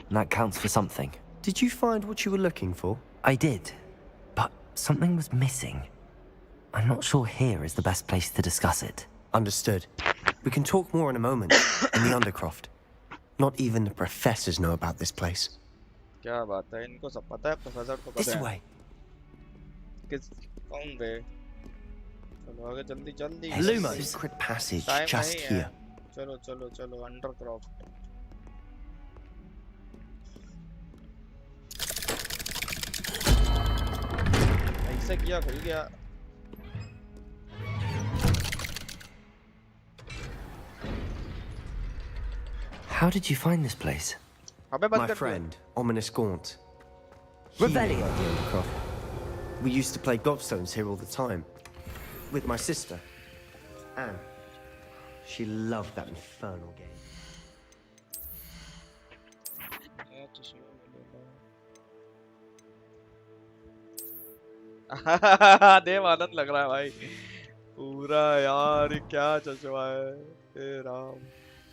and that counts for something. Did you find what you were looking for? I did, but something was missing. I'm not sure here is the best place to discuss it. Understood. We can talk more in a moment, in the Undercroft. Not even the professors know about this place. क्या बात है इनको सब पता है professor को पता This है। way. किस कौन रे? चलो आगे जल्दी जल्दी। Lumos. Secret passage just here. चलो चलो चलो अंडरक्रॉफ्ट। ऐसे किया खुल गया। How did you find this place? My friend, Ominous Gaunt. Revelio. The Undercroft. We used to play gobstones here all the time. With my sister, Anne. She loved that infernal game. Dev Anand लग रहा है भाई पूरा यार क्या चचवा है हे Ram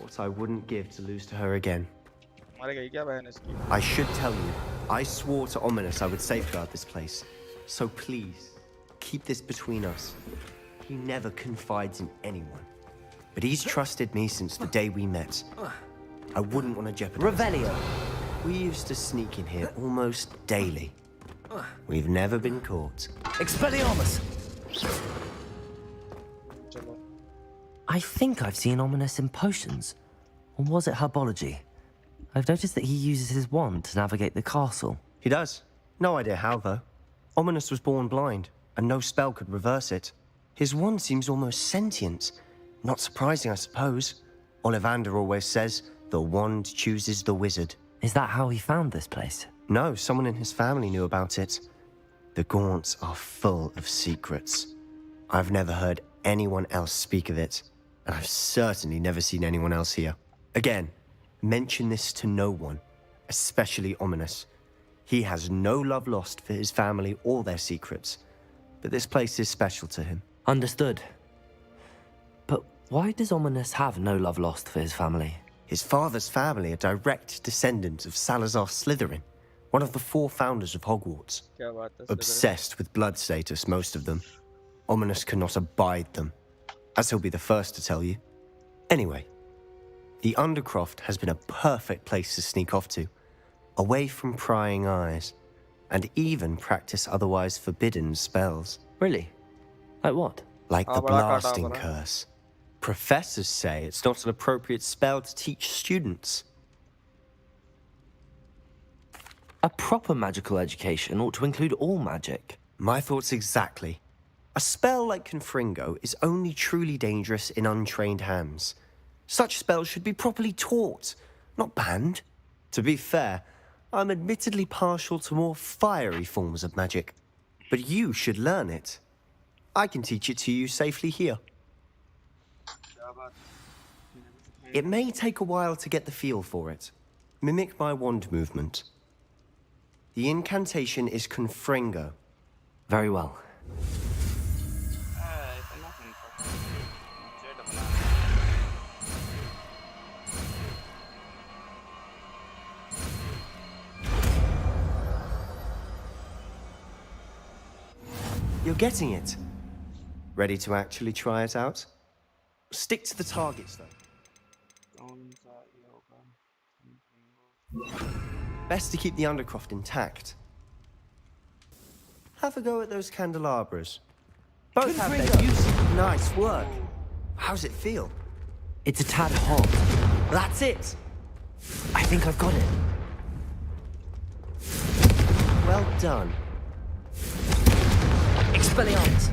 What I wouldn't give to lose to her again. मारे गई क्या बहन इसकी I should tell you, I swore to Ominous I would safeguard this place. So please, keep this between us. He never confides in anyone. But he's trusted me since the day we met. I wouldn't want to jeopardize. Revelio. We used to sneak in here almost daily. We've never been caught. Expelliarmus. I think I've seen Ominous in potions. Or was it herbology? I've noticed that he uses his wand to navigate the castle. He does. No idea how, though. Ominous was born blind, and no spell could reverse it. His wand seems almost sentient. Not surprising, I suppose. Ollivander always says, the wand chooses the wizard. Is that how he found this place? No, someone in his family knew about it. The Gaunts are full of secrets. I've never heard anyone else speak of it, and I've certainly never seen anyone else here. Again, mention this to no one, especially Ominous. He has no love lost for his family or their secrets, but this place is special to him. Understood. But why does Ominous have no love lost for his family? His father's family are direct descendants of Salazar Slytherin, one of the 4 founders of Hogwarts. Obsessed with blood status, most of them. Ominous cannot abide them, as he'll be the first to tell you. Anyway, the Undercroft has been a perfect place to sneak off to, away from prying eyes, and even practice otherwise forbidden spells. Really? Like what? Like the blasting curse. Professors say it's not an appropriate spell to teach students. A proper magical education ought to include all magic. My thoughts exactly. A spell like Confringo is only truly dangerous in untrained hands. Such spells should be properly taught, not banned. To be fair, I'm admittedly partial to more fiery forms of magic. But you should learn it. I can teach it to you safely here. It may take a while to get the feel for it. Mimic my wand movement. The incantation is Confringo. Very well. You're getting it. Ready to actually try it out? Stick to the targets, though. Best to keep the undercroft intact. Have a go at those candelabras. Both have their use. Nice work. How's it feel? It's a tad hot. That's it. I think I've got it. Well done. Expelliarmus.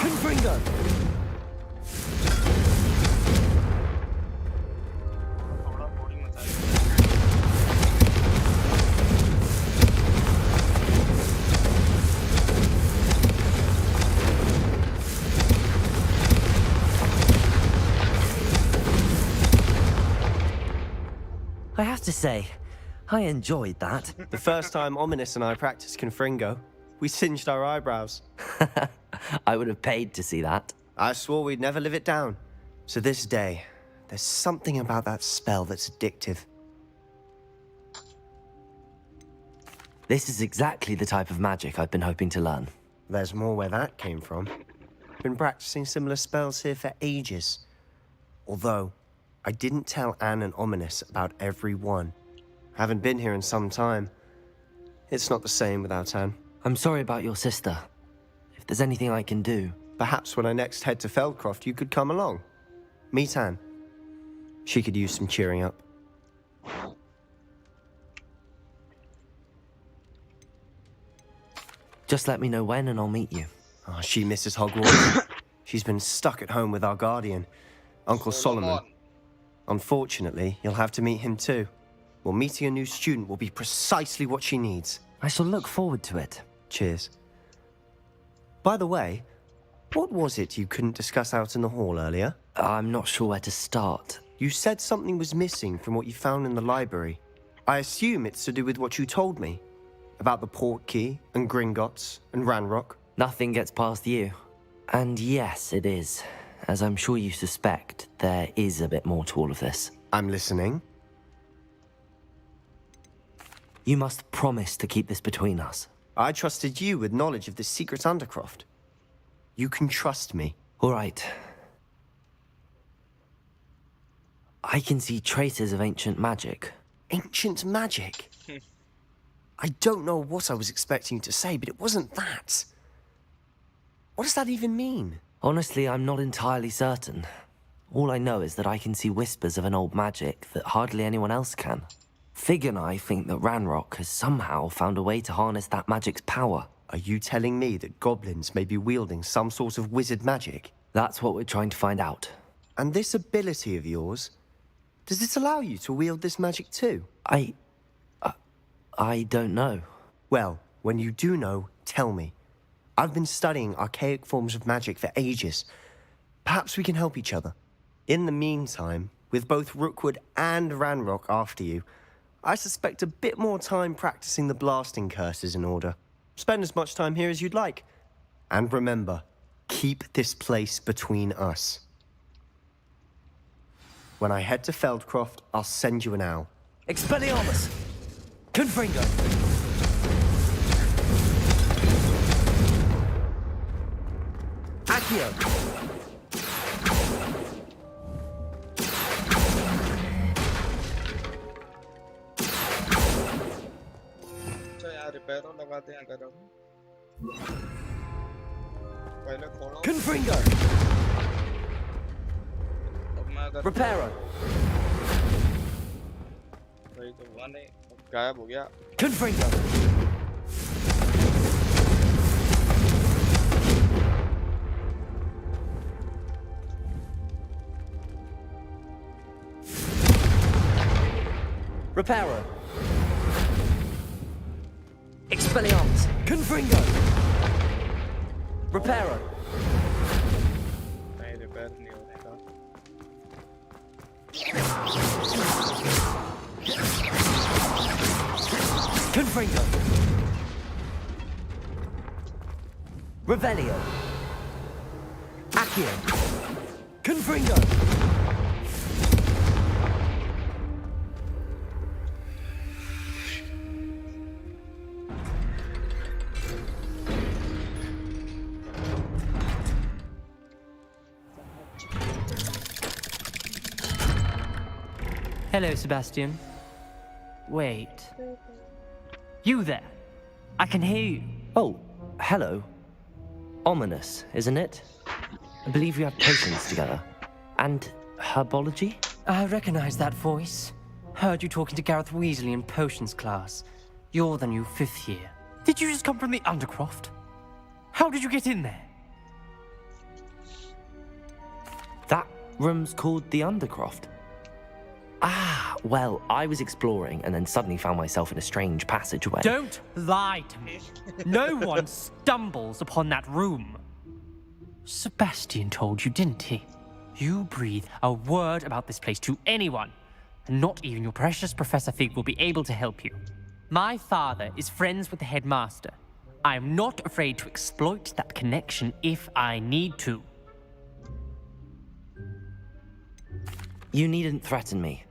Confringo. I have to say, I enjoyed that. The first time Ominous and I practiced Confringo, we singed our eyebrows. I would have paid to see that. I swore we'd never live it down. So this day, there's something about that spell that's addictive. This is exactly the type of magic I've been hoping to learn. There's more where that came from. Been practicing similar spells here for ages. Although, I didn't tell Anne and Ominous about every one. Haven't been here in some time. It's not the same without Anne. I'm sorry about your sister. If there's anything I can do... Perhaps when I next head to Feldcroft, you could come along. Meet Anne. She could use some cheering up. Just let me know when and I'll meet you. Oh, she misses Hogwarts. She's been stuck at home with our guardian, Uncle Solomon. Unfortunately, you'll have to meet him too. Well, meeting a new student will be precisely what she needs. I shall look forward to it. Cheers. By the way, what was it you couldn't discuss out in the hall earlier? I'm not sure where to start. You said something was missing from what you found in the library. I assume it's to do with what you told me. About the port key, and Gringotts, and Ranrock. Nothing gets past you. And yes, it is. As I'm sure you suspect, there is a bit more to all of this. I'm listening. You must promise to keep this between us. I trusted you with knowledge of the secret undercroft. You can trust me. All right. I can see traces of ancient magic. Ancient magic? I don't know what I was expecting you to say, but it wasn't that. What does that even mean? Honestly, I'm not entirely certain. All I know is that I can see whispers of an old magic that hardly anyone else can. Fig and I think that Ranrock has somehow found a way to harness that magic's power. Are you telling me that goblins may be wielding some sort of wizard magic? That's what we're trying to find out. And this ability of yours, does it allow you to wield this magic too? I don't know. Well, when you do know, tell me. I've been studying archaic forms of magic for ages. Perhaps we can help each other. In the meantime, with both Rookwood and Ranrock after you, I suspect a bit more time practicing the blasting curse is in order. Spend as much time here as you'd like. And remember, keep this place between us. When I head to Feldcroft, I'll send you an owl. Expelliarmus! Confringo! Accio! Repair लगाते हैं अगर हम पहले खोलो Confringo! अब मैं अगर Reparo! भाई तो हुआ नहीं गायब हो गया Confringo! Reparo! Expelliarmus! Confringo! Reparo! नहीं रिपेयर नहीं होने का Confringo. Revelio. Accio. Confringo. Hello, Sebastian. Wait. You there? I can hear you. Oh, hello. Ominous, isn't it? I believe we have potions together. And herbology? I recognize that voice. Heard you talking to Gareth Weasley in potions class. You're the new 5th year. Did you just come from the Undercroft? How did you get in there? That room's called the Undercroft. Ah, well, I was exploring and then suddenly found myself in a strange passageway. Don't lie to me. No one stumbles upon that room. Sebastian told you, didn't he? You breathe a word about this place to anyone, and not even your precious Professor Fig will be able to help you. My father is friends with the headmaster. I am not afraid to exploit that connection if I need to. You needn't threaten me.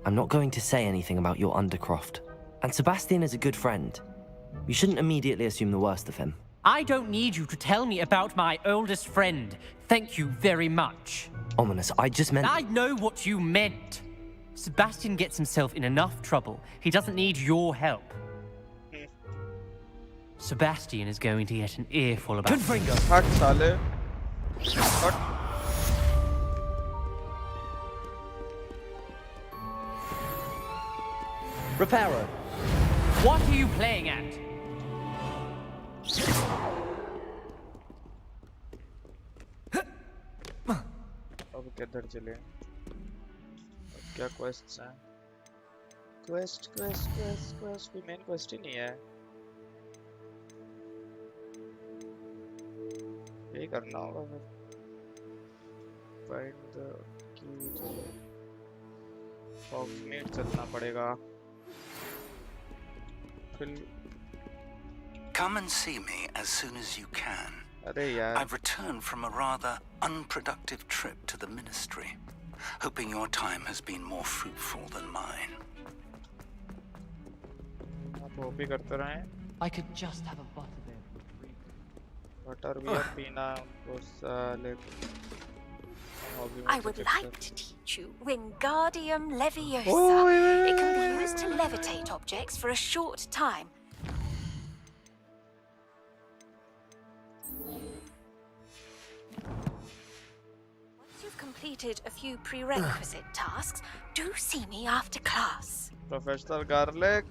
I'm not going to say anything about your Undercroft. And Sebastian is a good friend. You shouldn't immediately assume the worst of him. I don't need you to tell me about my oldest friend. Thank you very much. Ominous, I just meant... I know what you meant. Sebastian gets himself in enough trouble. He doesn't need your help. Sebastian is going to get an earful about Confringo. Hut, sale. Hut. Reparo. What are you playing at? अब किधर चले? क्या quests हैं? Quest भी main quest ही नहीं है. यही करना होगा फिर. Find the key to Hogwarts चलना पड़ेगा. Come and see me as soon as you can. अरे यार. I've returned from a rather unproductive trip to the Ministry, hoping your time has been more fruitful than mine. आप वो भी करते रहें. I could just have a butterbeer for free. Butterbeer पीना उनको साले. I would like to teach you Wingardium Leviosa. Oh, yeah. It can be used to levitate objects for a short time. Once you've completed a few prerequisite tasks, do see me after class. Professor Garlic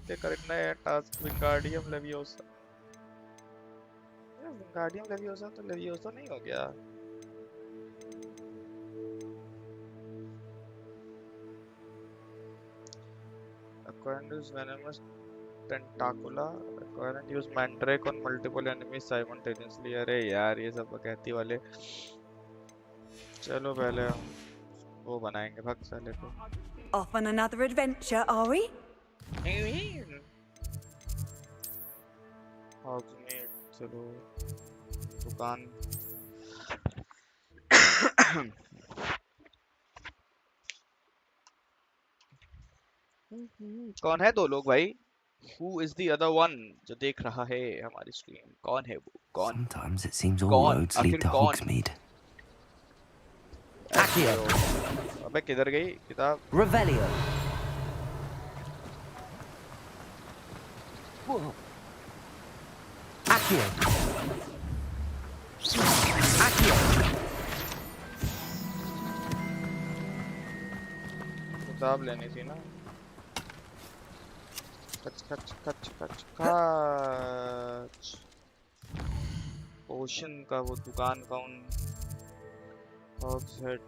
के करना है task Wingardium Leviosa. Wingardium Leviosa तो Leviosa नहीं हो गया. Acquire use venomous tentacula. Acquire and use mandrake on multiple enemies simultaneously. अरे यार ये सब कहती वाले. चलो पहले हम वो बनाएंगे भग साले को. Off on another adventure, are we? Hogwarts चलो दुकान. कौन है दो लोग भाई? Who is the other one जो देख रहा है हमारी स्ट्रीम? कौन है वो? कौन? Sometimes it seems all roads lead to Hogsmeade. Accio. अबे किधर गई किताब? Revelio. Accio. Accio. किताब लेनी थी ना. कच. पोशन का वो दुकान कौन? Hogshead.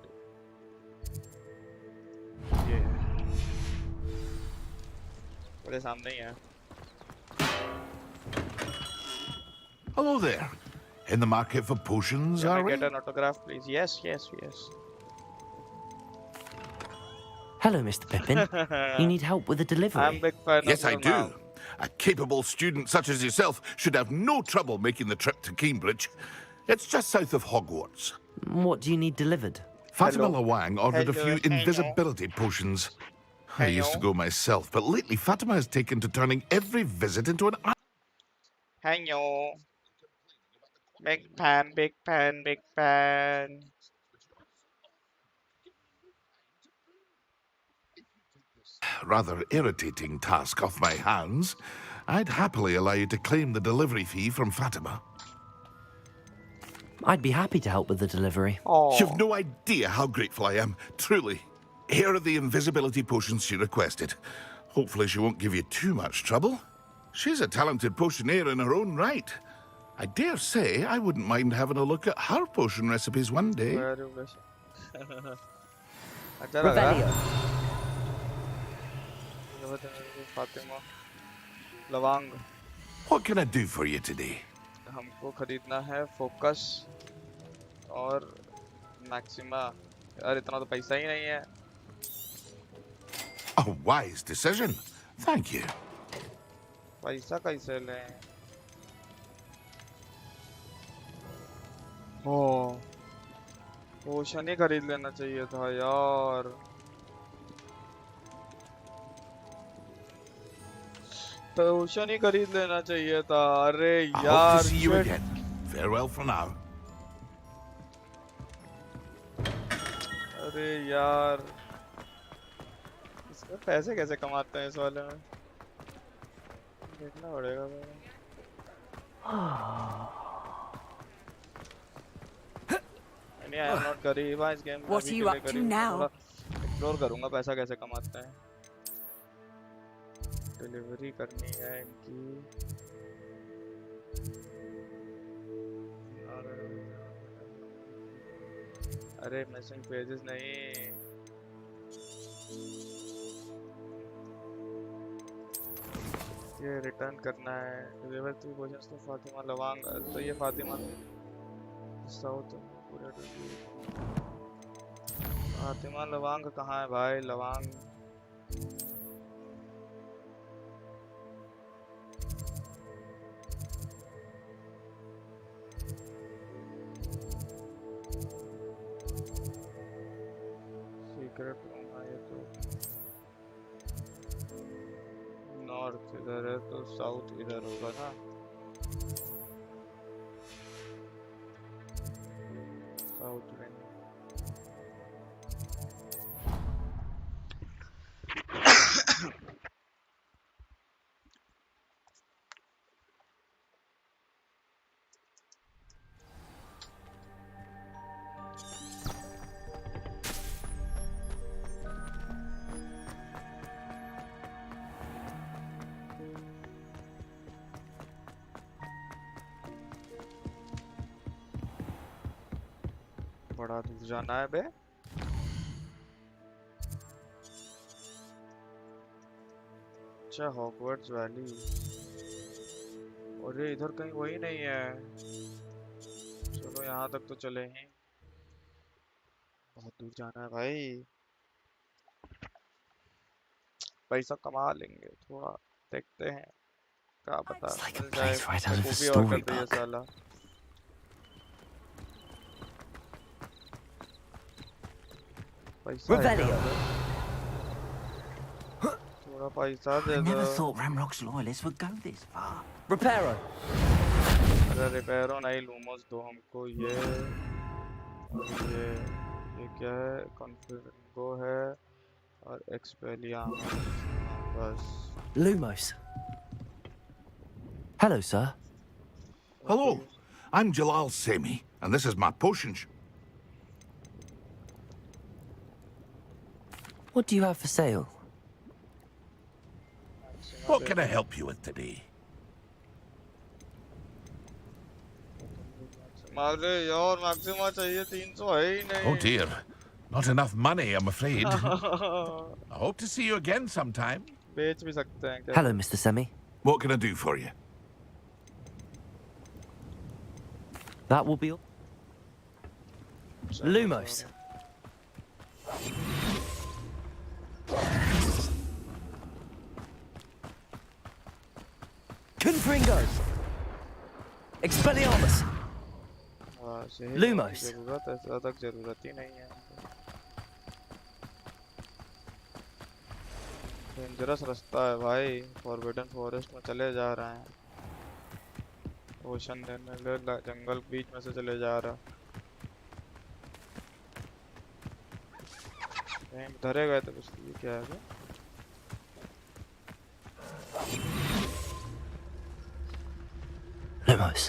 ये मेरे सामने ही है. Hello there. In the market for potions, Can are I we? get an autograph, please? Yes. Hello, Mr. Pippin. You need help with a delivery? I'm big fan Yes, of I you do. now. A capable student such as yourself should have no trouble making the trip to Cambridge. It's just south of Hogwarts. What do you need delivered? Fatima Hello. Lawang ordered a Hello, few hello. invisibility potions. I used to Hello. go myself, but lately Fatima has taken to turning every visit into an... Hello. Big fan, big fan, big fan. rather irritating task off my hands. I'd happily allow you to claim the delivery fee from Fatima. I'd be happy to help with the delivery. You've no idea how grateful I am, truly. Here are the invisibility potions she requested. Hopefully she won't give you too much trouble. She's a talented potioneer in her own right. I dare say I wouldn't mind having a look at her potion recipes one day. Revelio. लवांग What can I do for you today? हमको खरीदना है focus और maxima यार इतना तो पैसा ही नहीं है A wise decision. Thank you. पैसा कैसे लें ओ पोशन ही खरीद लेना चाहिए था यार पोशन ही खरीद लेना चाहिए था अरे I यार hope to see you again. Farewell for now. अरे यार इसमें पैसे कैसे कमाते हैं इस वाले में देखना पड़ेगा I am not गरीब इस गेम में What are you up to now? Explore करूंगा पैसा कैसे कमाते हैं डिलीवरी करनी है इनकी अरे मिसिंग पेजेस नहीं ये रिटर्न करना है डिलीवर 3 पोर्शंस टू फातिमा लवांग तो ये फातिमा साउथ फातिमा लवांग कहाँ है भाई लवांग सीक्रेट रूम है ये तो नॉर्थ इधर है तो साउथ इधर होगा ना साउथ में बड़ा दूर जाना है बे अच्छा हॉगवर्ट्स वैली और ये इधर कहीं वही नहीं है चलो यहाँ तक तो चले ही बहुत दूर जाना है भाई पैसा कमा लेंगे थोड़ा देखते हैं क्या पता मिल जाए मूवी और कर दिए साला Revelio. थोड़ा पैसा दे I दो never thought Ramrock's loyalists would go this far. Reparo. अरे रिपेयरो नहीं लूमोस दो हमको ये क्या है कॉन्फिगो है और एक्सपेलियामस बस Lumos. Hello, sir. Hello, I'm Jalal Semi, and this is my potions. What do you have for sale? What can I help you with today? अरे यार मैक्सिमा चाहिए 300 है ही नहीं Oh dear, not enough money, I'm afraid. I hope to see you again sometime. बेच भी सकते हैं क्या Hello, Mr. Semi. What can I do for you? That will be all. Lumos. Confringo! Expelliarmus! Lumos! जरूरत है, ज्यादा तक जरूरत ही नहीं है। डेंजरस रास्ता है भाई, फॉरबिडन फॉरेस्ट में चले जा रहे हैं। ओशन देने जंगल बीच में से चले जा रहा। कहीं धरे गए थे कुछ, ये क्या है? Lumos.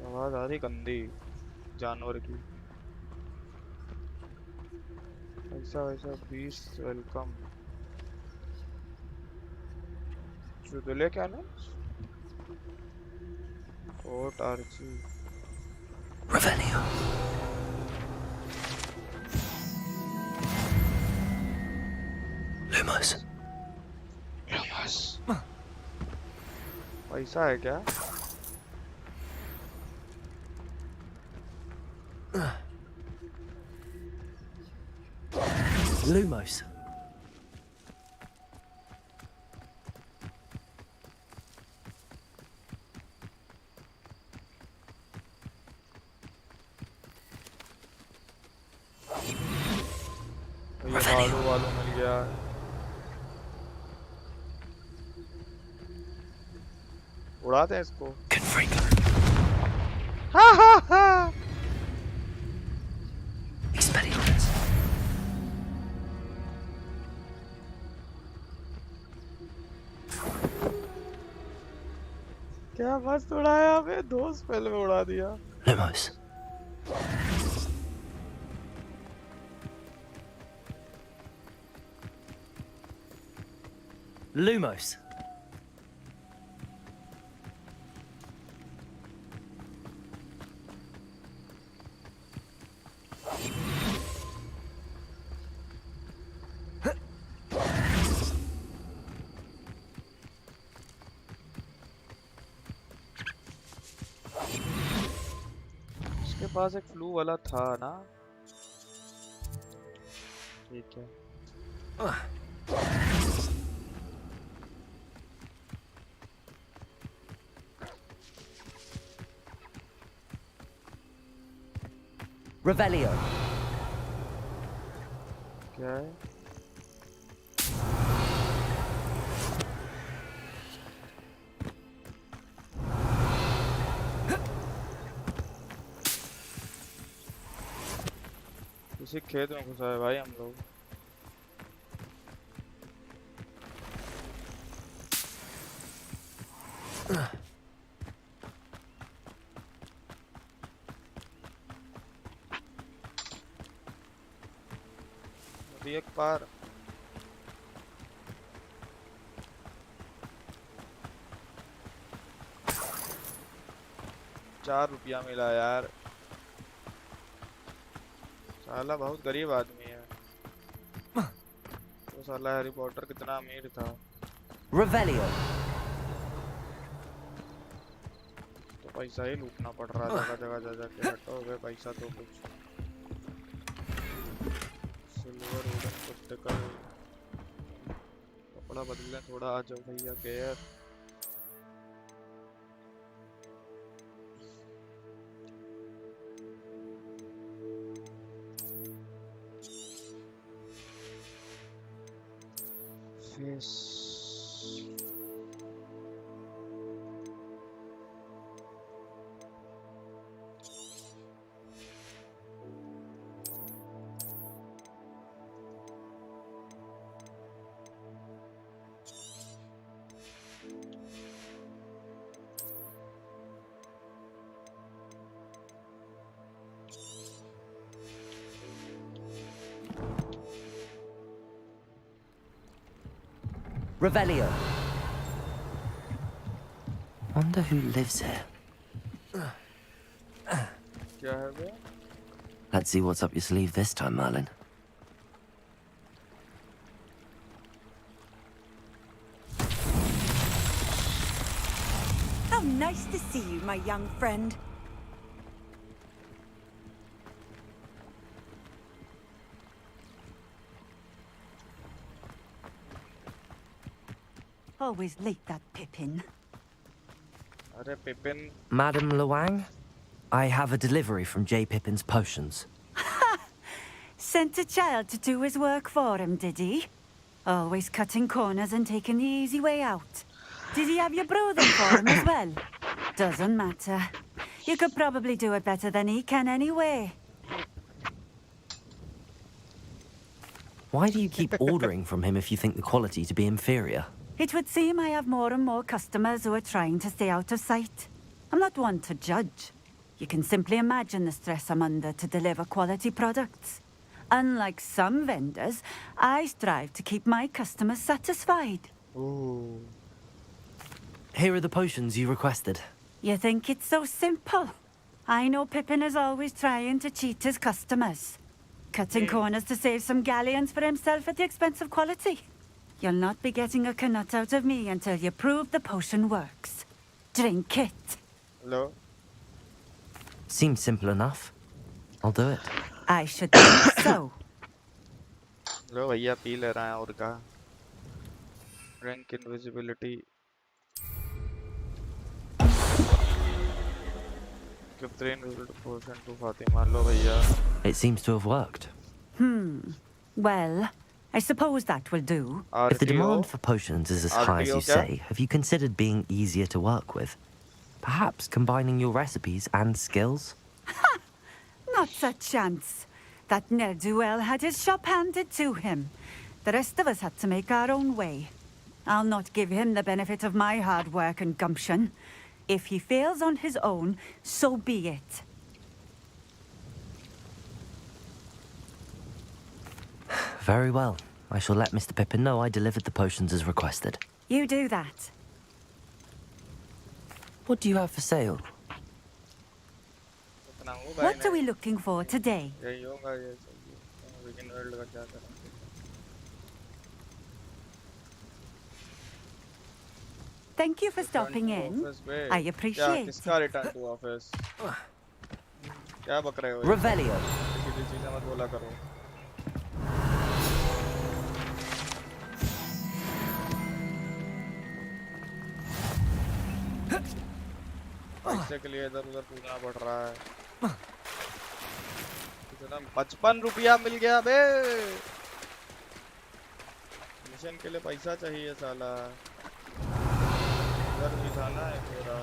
आवाज आ रही गंदी जानवर की। ऐसा वैसा बीस्ट वेलकम। चुदले क्या ना? कोट आर्ची। Revelio. Lumos. Lumos. पैसा है क्या? Lumos. ये वालों मिल गया। उड़ाते हैं इसको। हा हा हा। Expelliarmus. क्या मस्त उड़ाया हमें, 2 स्पेल में उड़ा दिया। Lumos. Lumos. उसके पास एक फ्लू वाला था ना? ठीक है। Revelio. क्या है? किसी खेत में घुसा है भाई हम लोग। नदी एक पार। ₹4 मिला यार। साला बहुत गरीब आदमी है। तो साला हैरी पॉटर कितना अमीर था। Revelio. तो पैसा ही लूटना पड़ रहा जगह जगह जा जाके। हटो गए पैसा तो कुछ। सिल्वर वुडन कुत्तेकल। कपड़ा बदलने थोड़ा आ जाओ भैया care. Face. Revelio. Wonder who lives here. क्या है वो? Let's see what's up your sleeve this time, Merlin. How nice to see you, my young friend. Always late, that Pippin. अरे Pippin. Madam Luang, I have a delivery from J. Pippin's potions. Sent a child to do his work for him, did he? Always cutting corners and taking the easy way out. Did he have you brew them for him as well? Doesn't matter. You could probably do it better than he can anyway. Why do you keep ordering from him if you think the quality to be inferior? It would seem I have more and more customers who are trying to stay out of sight. I'm not one to judge. You can simply imagine the stress I'm under to deliver quality products. Unlike some vendors, I strive to keep my customers satisfied. Ooh. Here are the potions you requested. You think it's so simple? I know Pippin is always trying to cheat his customers. Cutting corners to save some galleons for himself at the expense of quality. You'll not be getting a canut out of me until you prove the potion works. Drink it. Hello? Seems simple enough. I'll do it. I should think so. लो भैया P ले रहा है और का Rank invisibility. Give 3 invisibility potion to Fatima. लो भैया. It seems to have worked. Well, I suppose that will do. If the demand for potions is as high as you RTO say, have you considered being easier to work with? Perhaps combining your recipes and skills? Not a chance. That ne'er-do-well had his shop handed to him. The rest of us had to make our own way. I'll not give him the benefit of my hard work and gumption. If he fails on his own, so be it. Very well. I shall let Mr. Pippin know I delivered the potions as requested. You do that. What do you have for sale? What are we looking for today? यही होगा ये weekend world का क्या करें? Thank you for stopping in. I appreciate it. किसका return to office? क्या बक रहे हो? Revelio. किसी चीज़ मत बोला करो. पैसे के लिए इधर-उधर कूदना पड़ रहा है. कितना 55 रुपया मिल गया बे. मिशन के लिए पैसा चाहिए साला. इधर भी जाना है तेरा.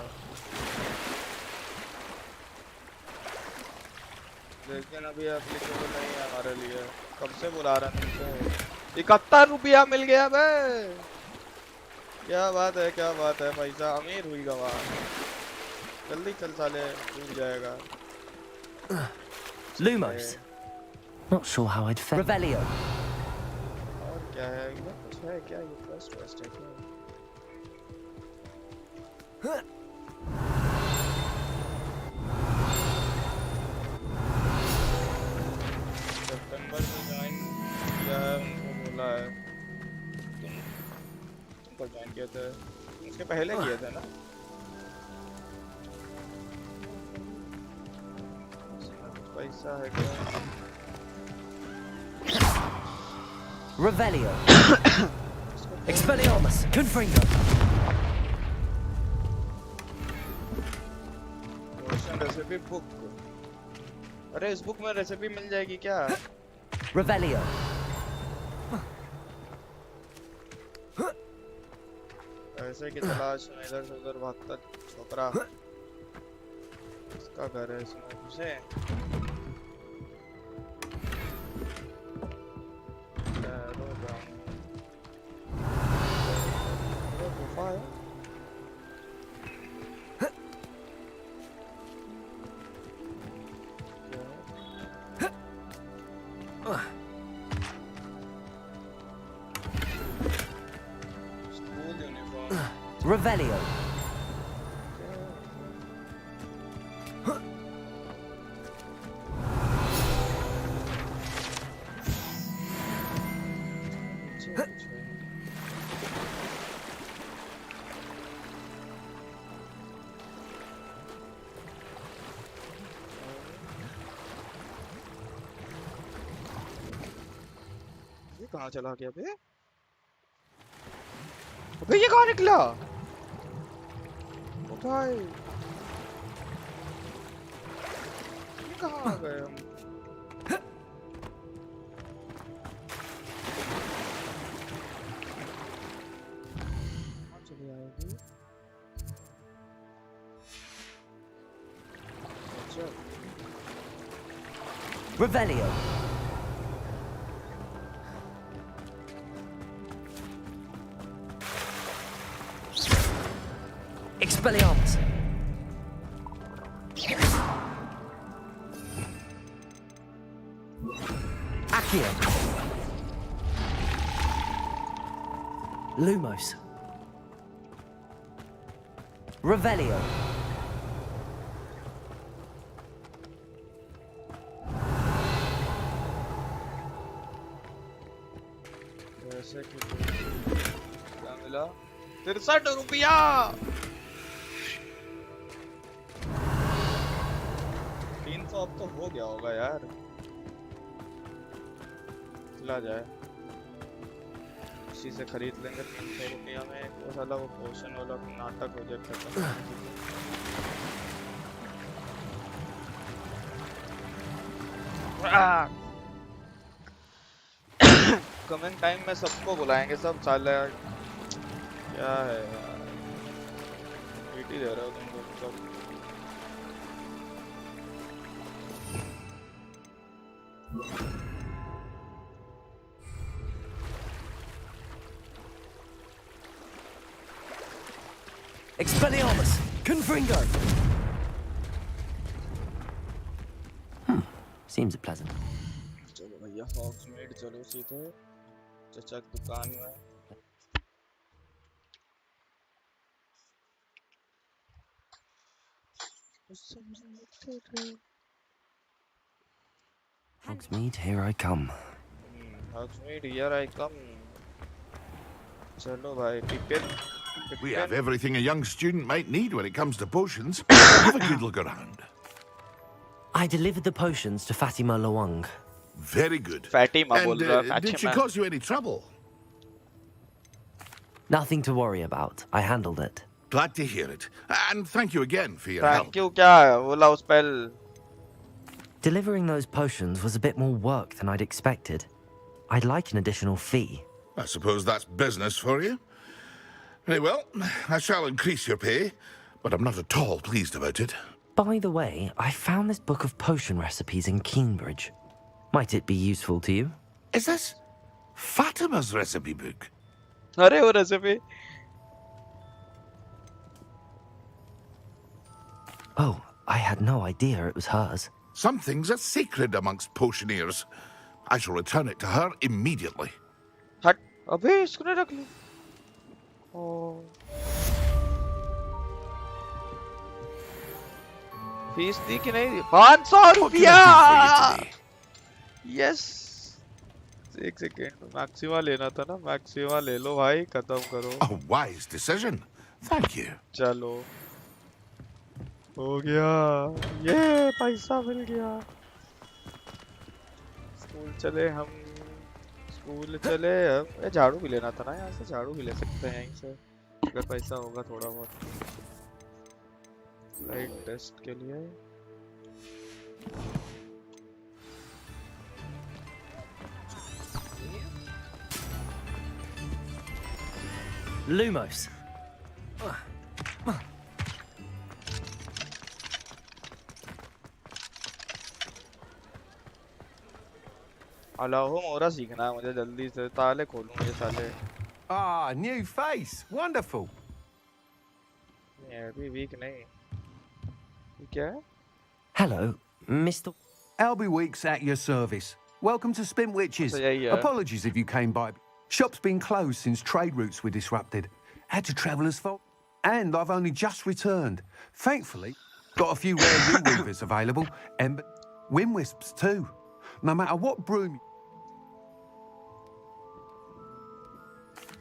लेकिन अभी एप्लीकेबल नहीं है हमारे लिए. कब से बुला रहे हैं तुमको? 71 रुपया मिल गया बे. क्या बात है पैसा अमीर हुई गवा. जल्दी चल साले डूब जाएगा. Lumos. Not sure how I'd fare. Revelio. और क्या है? ये कुछ है क्या? ये ट्रस्ट है क्या? सितंबर में ज्वाइन किया है उनको बोला है. तुमको ज्वाइन किया था? उसके पहले किए थे ना? पैसा है क्या? Revelio. Expelliarmus. Confringo. Recipe book. अरे इस बुक में रेसिपी मिल जाएगी क्या? Revelio. ऐसे की तलाश में इधर से उधर भागता छोकरा. इसका घर है इसमें घुसे. गुफा है. School uniform. Revelio. कहाँ चला गया बे? ये कहाँ निकला? ओ भाई ये कहाँ आ गए हम? कहाँ चले आएगी? अच्छा Revelio. Expelliarmus. Accio. Lumos. Revelio. ऐसे क्या मिला? 63 रुपया। 300 अब तो हो गया होगा यार। चला जाए इसी से खरीद लेंगे 300 रुपया में। वो साला वो पोशन वाला नाटक हो जाए खत्म। कमिंग टाइम में सबको बुलाएंगे, सब साले क्या है यार, पीटी दे रहे हो तुम लोग सब। Expelliarmus. Confringo. Seems pleasant. चलो भैया हॉग्समीड चलो सीधे चचा की दुकान में। Hogsmeade, here I come. Hogwarts, here I come. चलो भाई पिपिन। We have everything a young student might need when it comes to potions. Have a good look around. I delivered the potions to Fatima Lawang. Very good. Fatima बोल रहा है, And did she Fatima। cause you any trouble? Nothing to worry about. I handled it. Glad to hear it. And thank you again for your help. Thank you क्या बोला उस spell? Delivering those potions was a bit more work than I'd expected. I'd like an additional fee. I suppose that's business for you. Very well, I shall increase your pay, but I'm not at all pleased about it. By the way, I found this book of potion recipes in Keenbridge. Might it be useful to you? Is this Fatima's recipe book? अरे वो recipe? Oh, I had no idea it was hers. Some things are sacred amongst potioneers. I shall return it to her immediately. हट अबे इसको नहीं रख ली। Fees दी कि नहीं दी? 500 रुपया। यस एक सेकेंड मैक्सिमा लेना था ना, मैक्सिमा ले लो भाई, खत्म करो। A wise decision. Thank you. चलो हो गया, ये पैसा मिल गया। स्कूल चले हम, स्कूल चले हम। ये झाड़ू भी लेना था ना, यहाँ से झाड़ू भी ले सकते हैं यहीं से अगर पैसा होगा थोड़ा बहुत। लाइट टेस्ट के लिए Lumos. अलाहो मोरा सीखना है मुझे जल्दी से। ताले खोलूं ये साले। Ah, new face. Wonderful. ये अभी वीक नहीं। ये क्या है? Hello, Mr. Albie Weeks at your service. Welcome to Spintwitches. So, yeah. Apologies if you came by. Shop's been closed since trade routes were disrupted. Had to travel as far. And I've only just returned. Thankfully, got a few rare new weavers available. And wind wisps too. No matter what broom...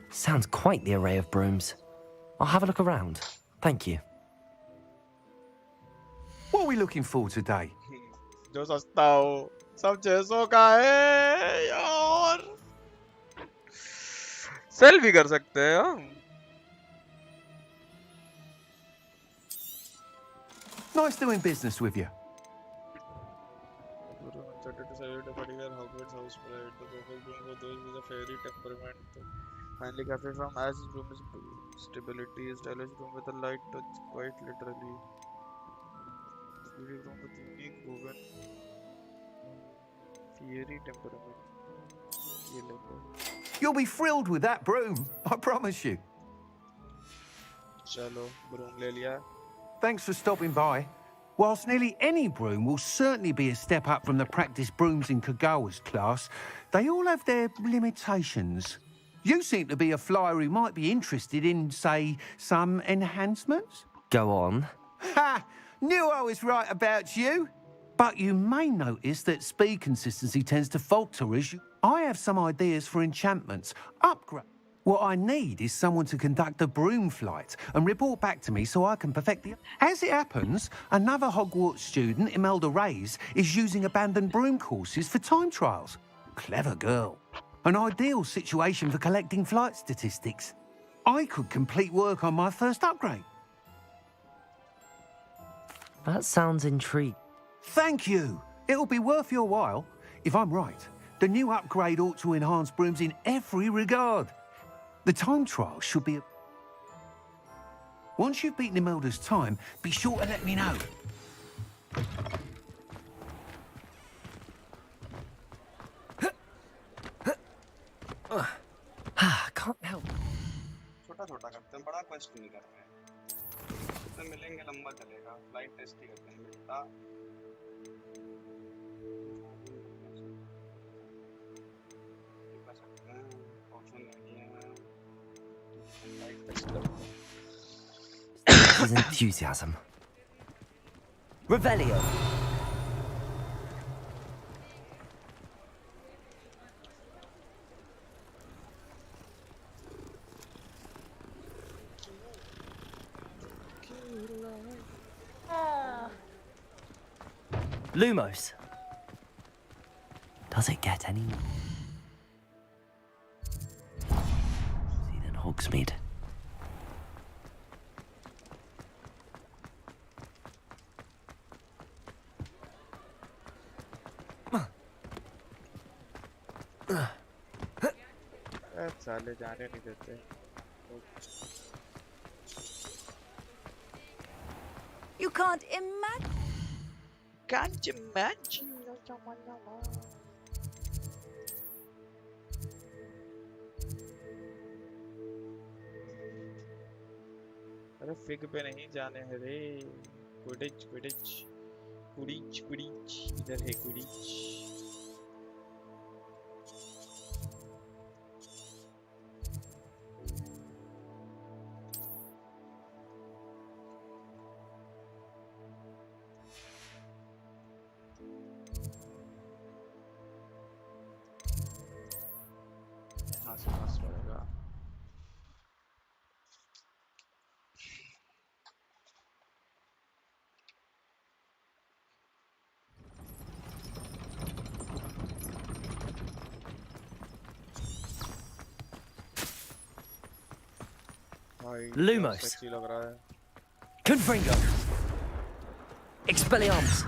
Sounds quite the array of brooms. I'll have a look around. Thank you. What are we looking for today? जो सस्ता हो सब 600 का है यार। Cell भी कर सकते हैं हम। Nice doing business with you. Instructed to celebrate a particular Hogwarts house parade. The purple broom for those with a fairy temperament. Finally crafted from as his broom is stability. A stylish broom with a light touch, quite literally. Beauty broom with unique woven fairy temperament. ये लेंगे. You'll be thrilled with that broom, I promise you. चलो broom ले लिया. Thanks for stopping by. Whilst nearly any broom will certainly be a step up from the practice brooms in Kagawa's class, they all have their limitations. You seem to be a flyer who might be interested in, say, some enhancements? Go on. Ha! Knew I was right about you. But you may notice that speed consistency tends to falter as you... I have some ideas for enchantments. Upgrade. What I need is someone to conduct a broom flight and report back to me so I can perfect the... As it happens, another Hogwarts student, Imelda Reyes, is using abandoned broom courses for time trials. Clever girl. An ideal situation for collecting flight statistics. I could complete work on my first upgrade. That sounds intriguing. Thank you. It'll be worth your while. If I'm right, the new upgrade ought to enhance brooms in every regard. The time trial should be... Once you've beaten Imelda's time, be sure to let me know. Can't help. छोटा-छोटा करते हैं, बड़ा quest नहीं कर रहे हैं. तो मिलेंगे लंबा चलेगा. फ्लाइट टेस्ट ही करते हैं बेटा. कर सकते हैं. ऑप्शन नहीं है. फ्लाइट टेस्ट करते हैं. His enthusiasm. Revelio. Lumos. Does it get any more? See than Hogsmeade. साले जाने नहीं देते. You can't imagine. Can't imagine. अरे फिग पे नहीं जाने हैं रे. कुडिच कुडिच कुडिच कुडिच इधर है कुडिच. Lumos. Confringo. Expelliarmus.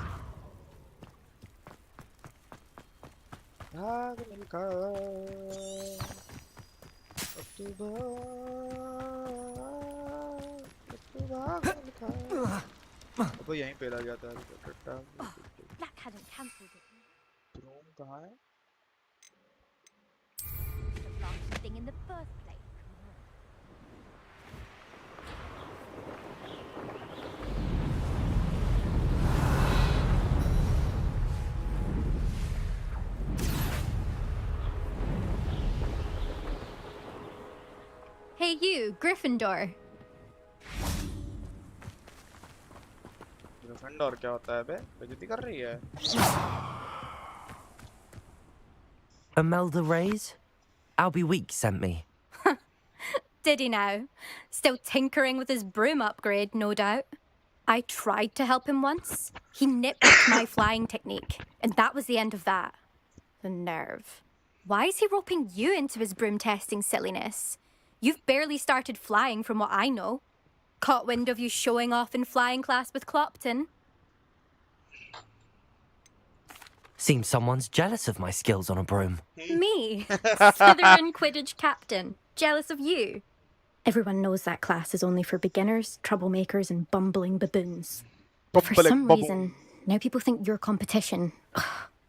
तो यहीं पे लग जाता है. Black hadn't cancelled it. Broom कहाँ है? The last thing in the first place. Hey you, Gryffindor. Gryffindor क्या होता है बे? बेइज्जती कर रही है. Imelda Reyes? Albie Week sent me. Did he now? Still tinkering with his broom upgrade, no doubt. I tried to help him once. He nitpicked my flying technique, and that was the end of that. The nerve. Why is he roping you into his broom testing silliness? You've barely started flying from what I know. Caught wind of you showing off in flying class with Clopton. Seems someone's jealous of my skills on a broom. Me? Slytherin Quidditch captain. Jealous of you? Everyone knows that class is only for beginners, troublemakers, and bumbling baboons. But for some reason, now people think you're competition. Ugh,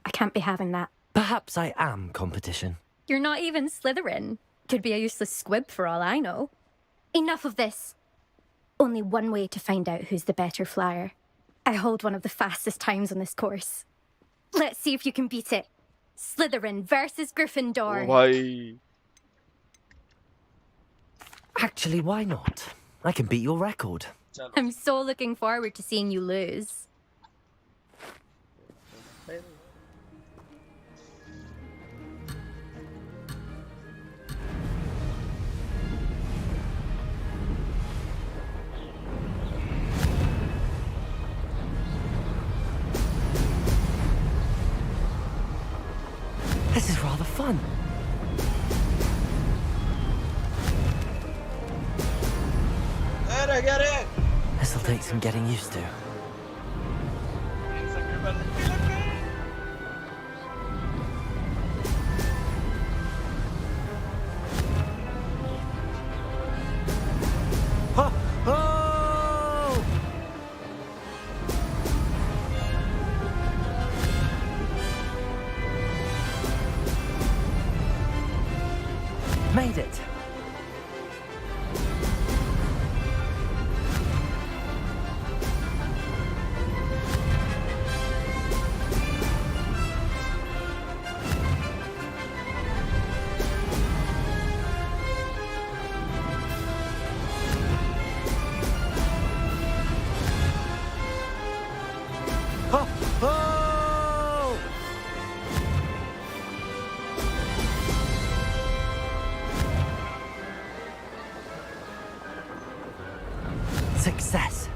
I can't be having that. Perhaps I am competition. You're not even Slytherin. Could be a useless squib for all I know. Enough of this. Only one way to find out who's the better flyer. I hold one of the fastest times on this course. Let's see if you can beat it. Slytherin versus Gryffindor. भाई Actually, why not? I can beat your record. I'm so looking forward to seeing you lose. This is rather fun. Get it! This'll take some getting used to. Ha! Oh! Made it. Ha! Oh! Success.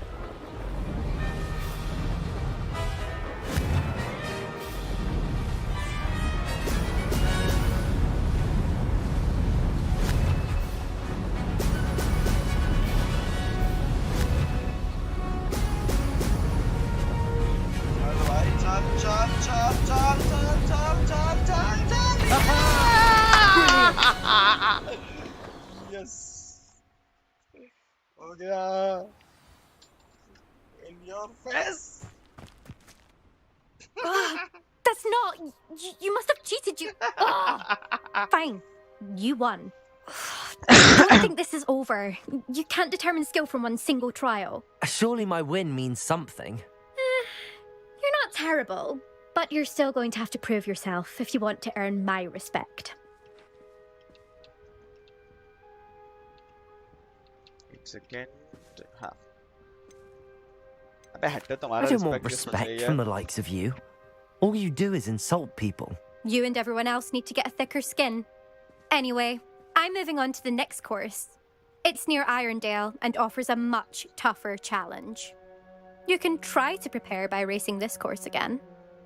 Yes. हो गया. In your face. That's not... You must have cheated, you... Ugh. Fine. You won. I don't think this is over. You can't determine skill from one single trial. Surely my win means something. You're not terrible, but you're still going to have to prove yourself if you want to earn my respect. Second half. अबे हट तुम्हारा I don't want respect respect from the likes of you. All you do is insult people. You and everyone else need to get a thicker skin. Anyway, I'm moving on to the next course. It's near Irondale and offers a much tougher challenge. You can try to prepare by racing this course again.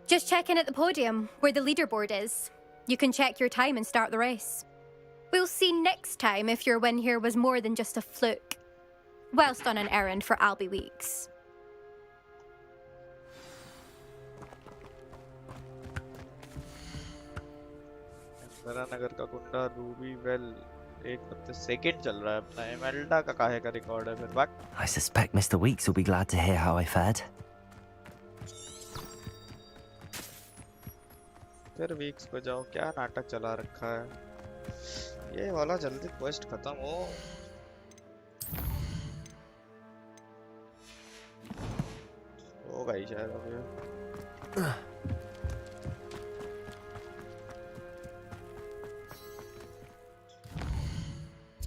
Just check in at the podium, where the leaderboard is. You can check your time and start the race. We'll see next time if your win here was more than just a fluke. Whilst on an errand for Albie Weeks. Indira Nagar का गुंडा Ruby well एक हफ्ते second चल रहा है अपना Imelda का काहे का रिकॉर्ड है फिर बात. I suspect Mr. Weeks will be glad to hear how I fared. फिर वीक्स पे जाओ क्या नाटक चला रखा है. ये वाला जल्दी क्वेस्ट खत्म हो. होगा ही शायद अभी.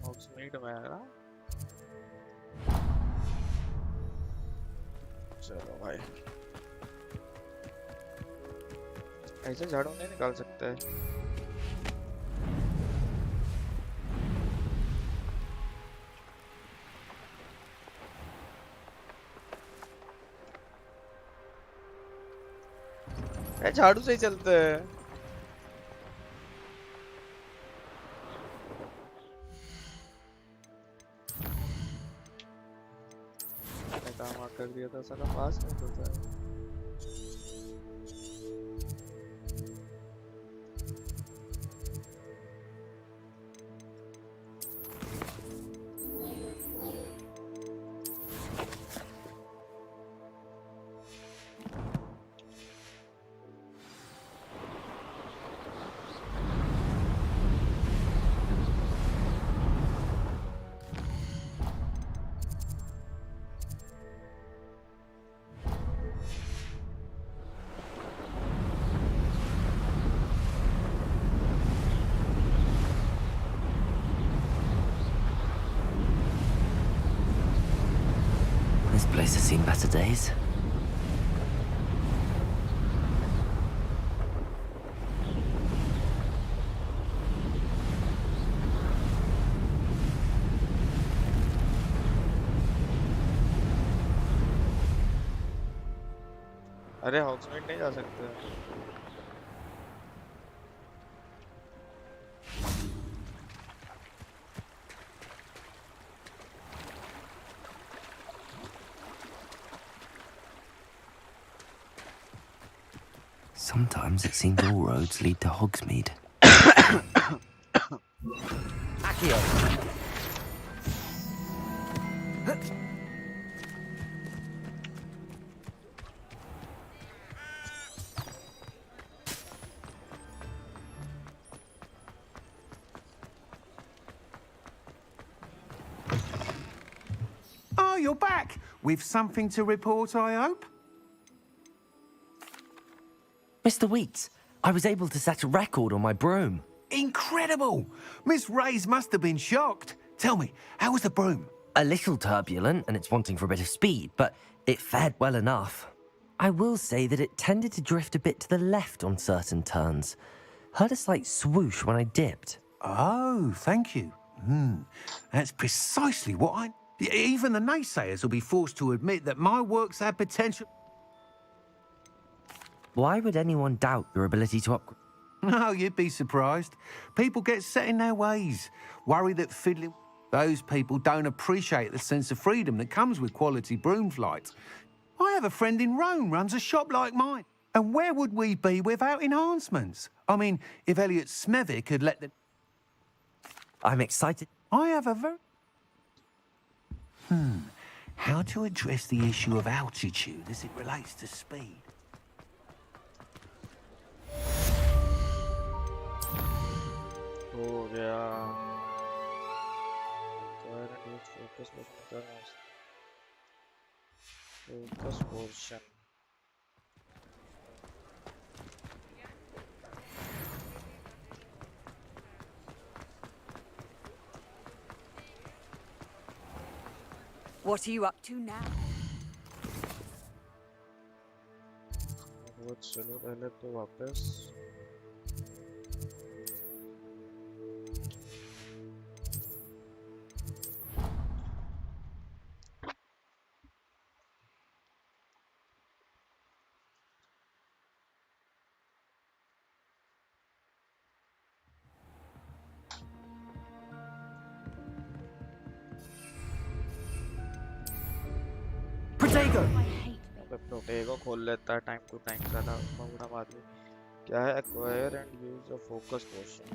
ऑक्समीड में है ना. चलो भाई. ऐसे झाड़ू नहीं निकाल सकते. झाड़ू से ही चलते हैं. काम कर दिया था साला पास में होता है. place has seen better days. अरे हॉग्समीड नहीं जा सकते। Sometimes it seems all roads lead to Hogsmeade. Accio! Oh, you're back! With something to report, I hope? Mr. Wheats, I was able to set a record on my broom. Incredible! Miss Reyes must have been shocked. Tell me, how was the broom? A little turbulent, and it's wanting for a bit of speed, but it fared well enough. I will say that it tended to drift a bit to the left on certain turns. Heard a slight swoosh when I dipped. Oh, thank you. That's precisely what I... Even the naysayers will be forced to admit that my works have potential... Why would anyone doubt your ability to upgrade? Oh, you'd be surprised. People get set in their ways, worry that fiddling... Those people don't appreciate the sense of freedom that comes with quality broom flight. I have a friend in Rome runs a shop like mine. And where would we be without enhancements? I mean, if Elliot Smethwick had let the... I'm excited. I have a very... How to address the issue of altitude as it relates to speed? हो गया। Focus portion. What are you up to now? वो चलो पहले तो वापस प्रोटेगो खोल लेता है टाइम टू टाइम साला बड़ा आदमी क्या है acquire and use a focus potion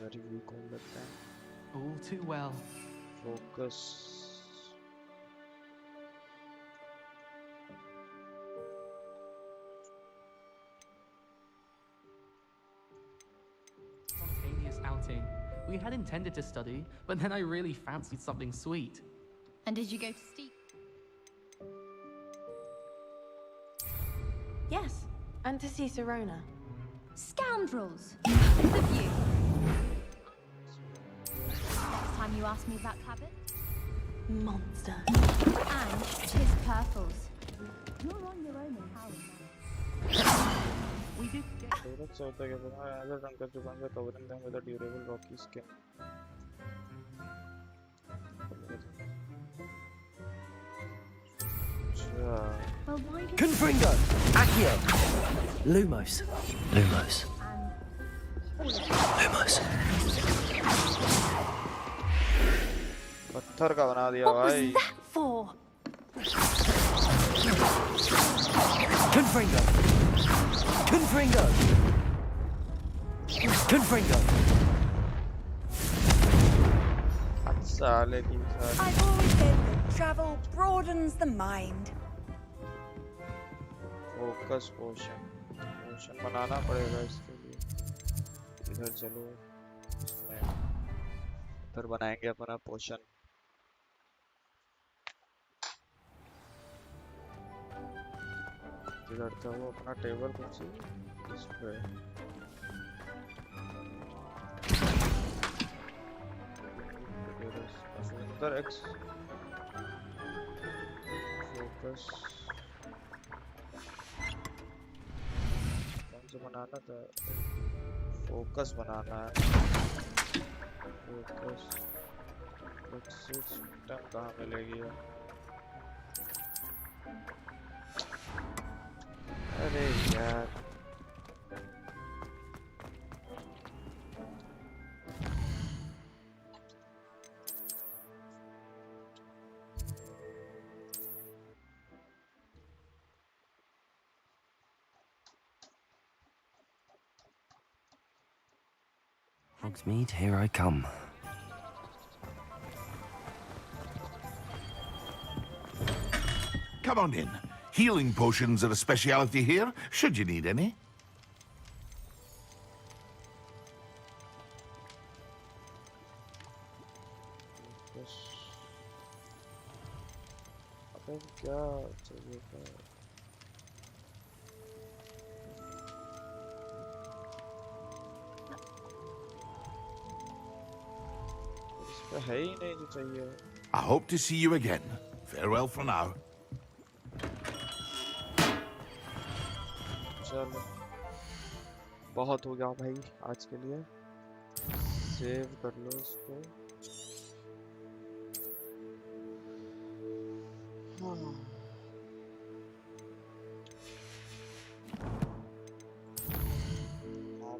very weak खोल लेते हैं all too well focus spontaneous outing. We had intended to study, but then I really fancied something sweet. And did you go to Steve? Yes, and to see Serona. Scoundrels! The view. Next time you ask me about Cabot. Monster. And 'tis Purples. You're on your own in Howling now. We do Favorite so the other Dunker Dugan with covering them with a durable rocky skin. Well, why did Confringo! Accio! Lumos. Lumos. Lumos. पत्थर का बना दिया भाई What was that for? Confringo! Confringo! Confringo! साले की साली I've always said that travel broadens the mind. Focus potion बनाना पड़ेगा इसके लिए इधर चलो इसमें इधर बनाएंगे अपना पोशन इधर था वो अपना टेबल कौन सी इस पे इधर एक्स फोकस कौन सा बनाना था फोकस बनाना है फोकस सिस्टम कहाँ मिलेगी अरे यार Hogsmeade, here I come. Come on in. Healing potions are a speciality here, should you need any. अबे क्या चाहिए था इसका है ही नहीं जो चाहिए I hope to see you again. Farewell for now. चलो बहुत हो गया भाई आज के लिए सेव कर लो इसको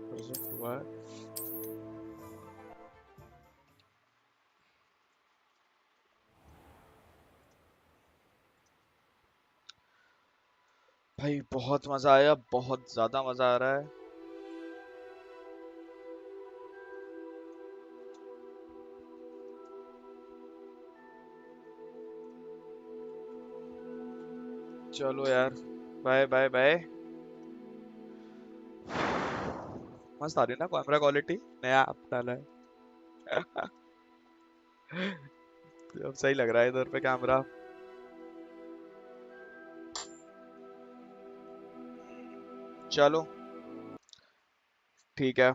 प्रेजेंट हुआ है भाई बहुत मजा आया बहुत ज्यादा मजा आ रहा है चलो यार बाय बाय बाय मस्त आ रही है ना कैमरा क्वालिटी नया ऐप डाला है अब सही लग रहा है इधर पे कैमरा चलो ठीक है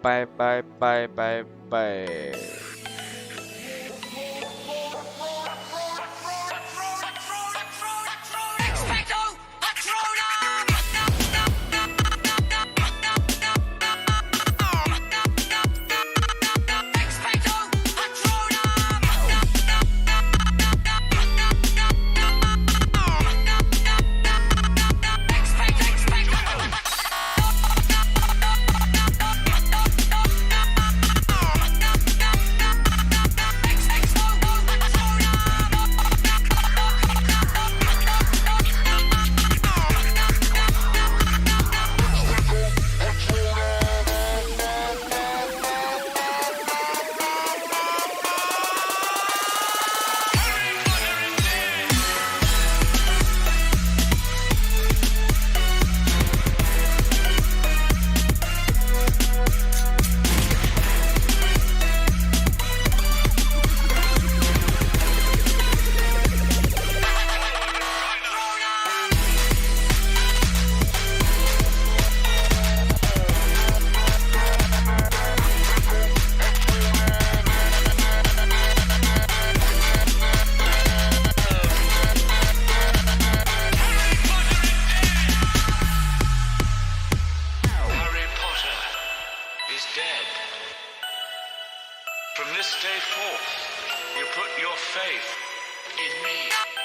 bye bye bye bye bye From this day forth, you put your faith in me.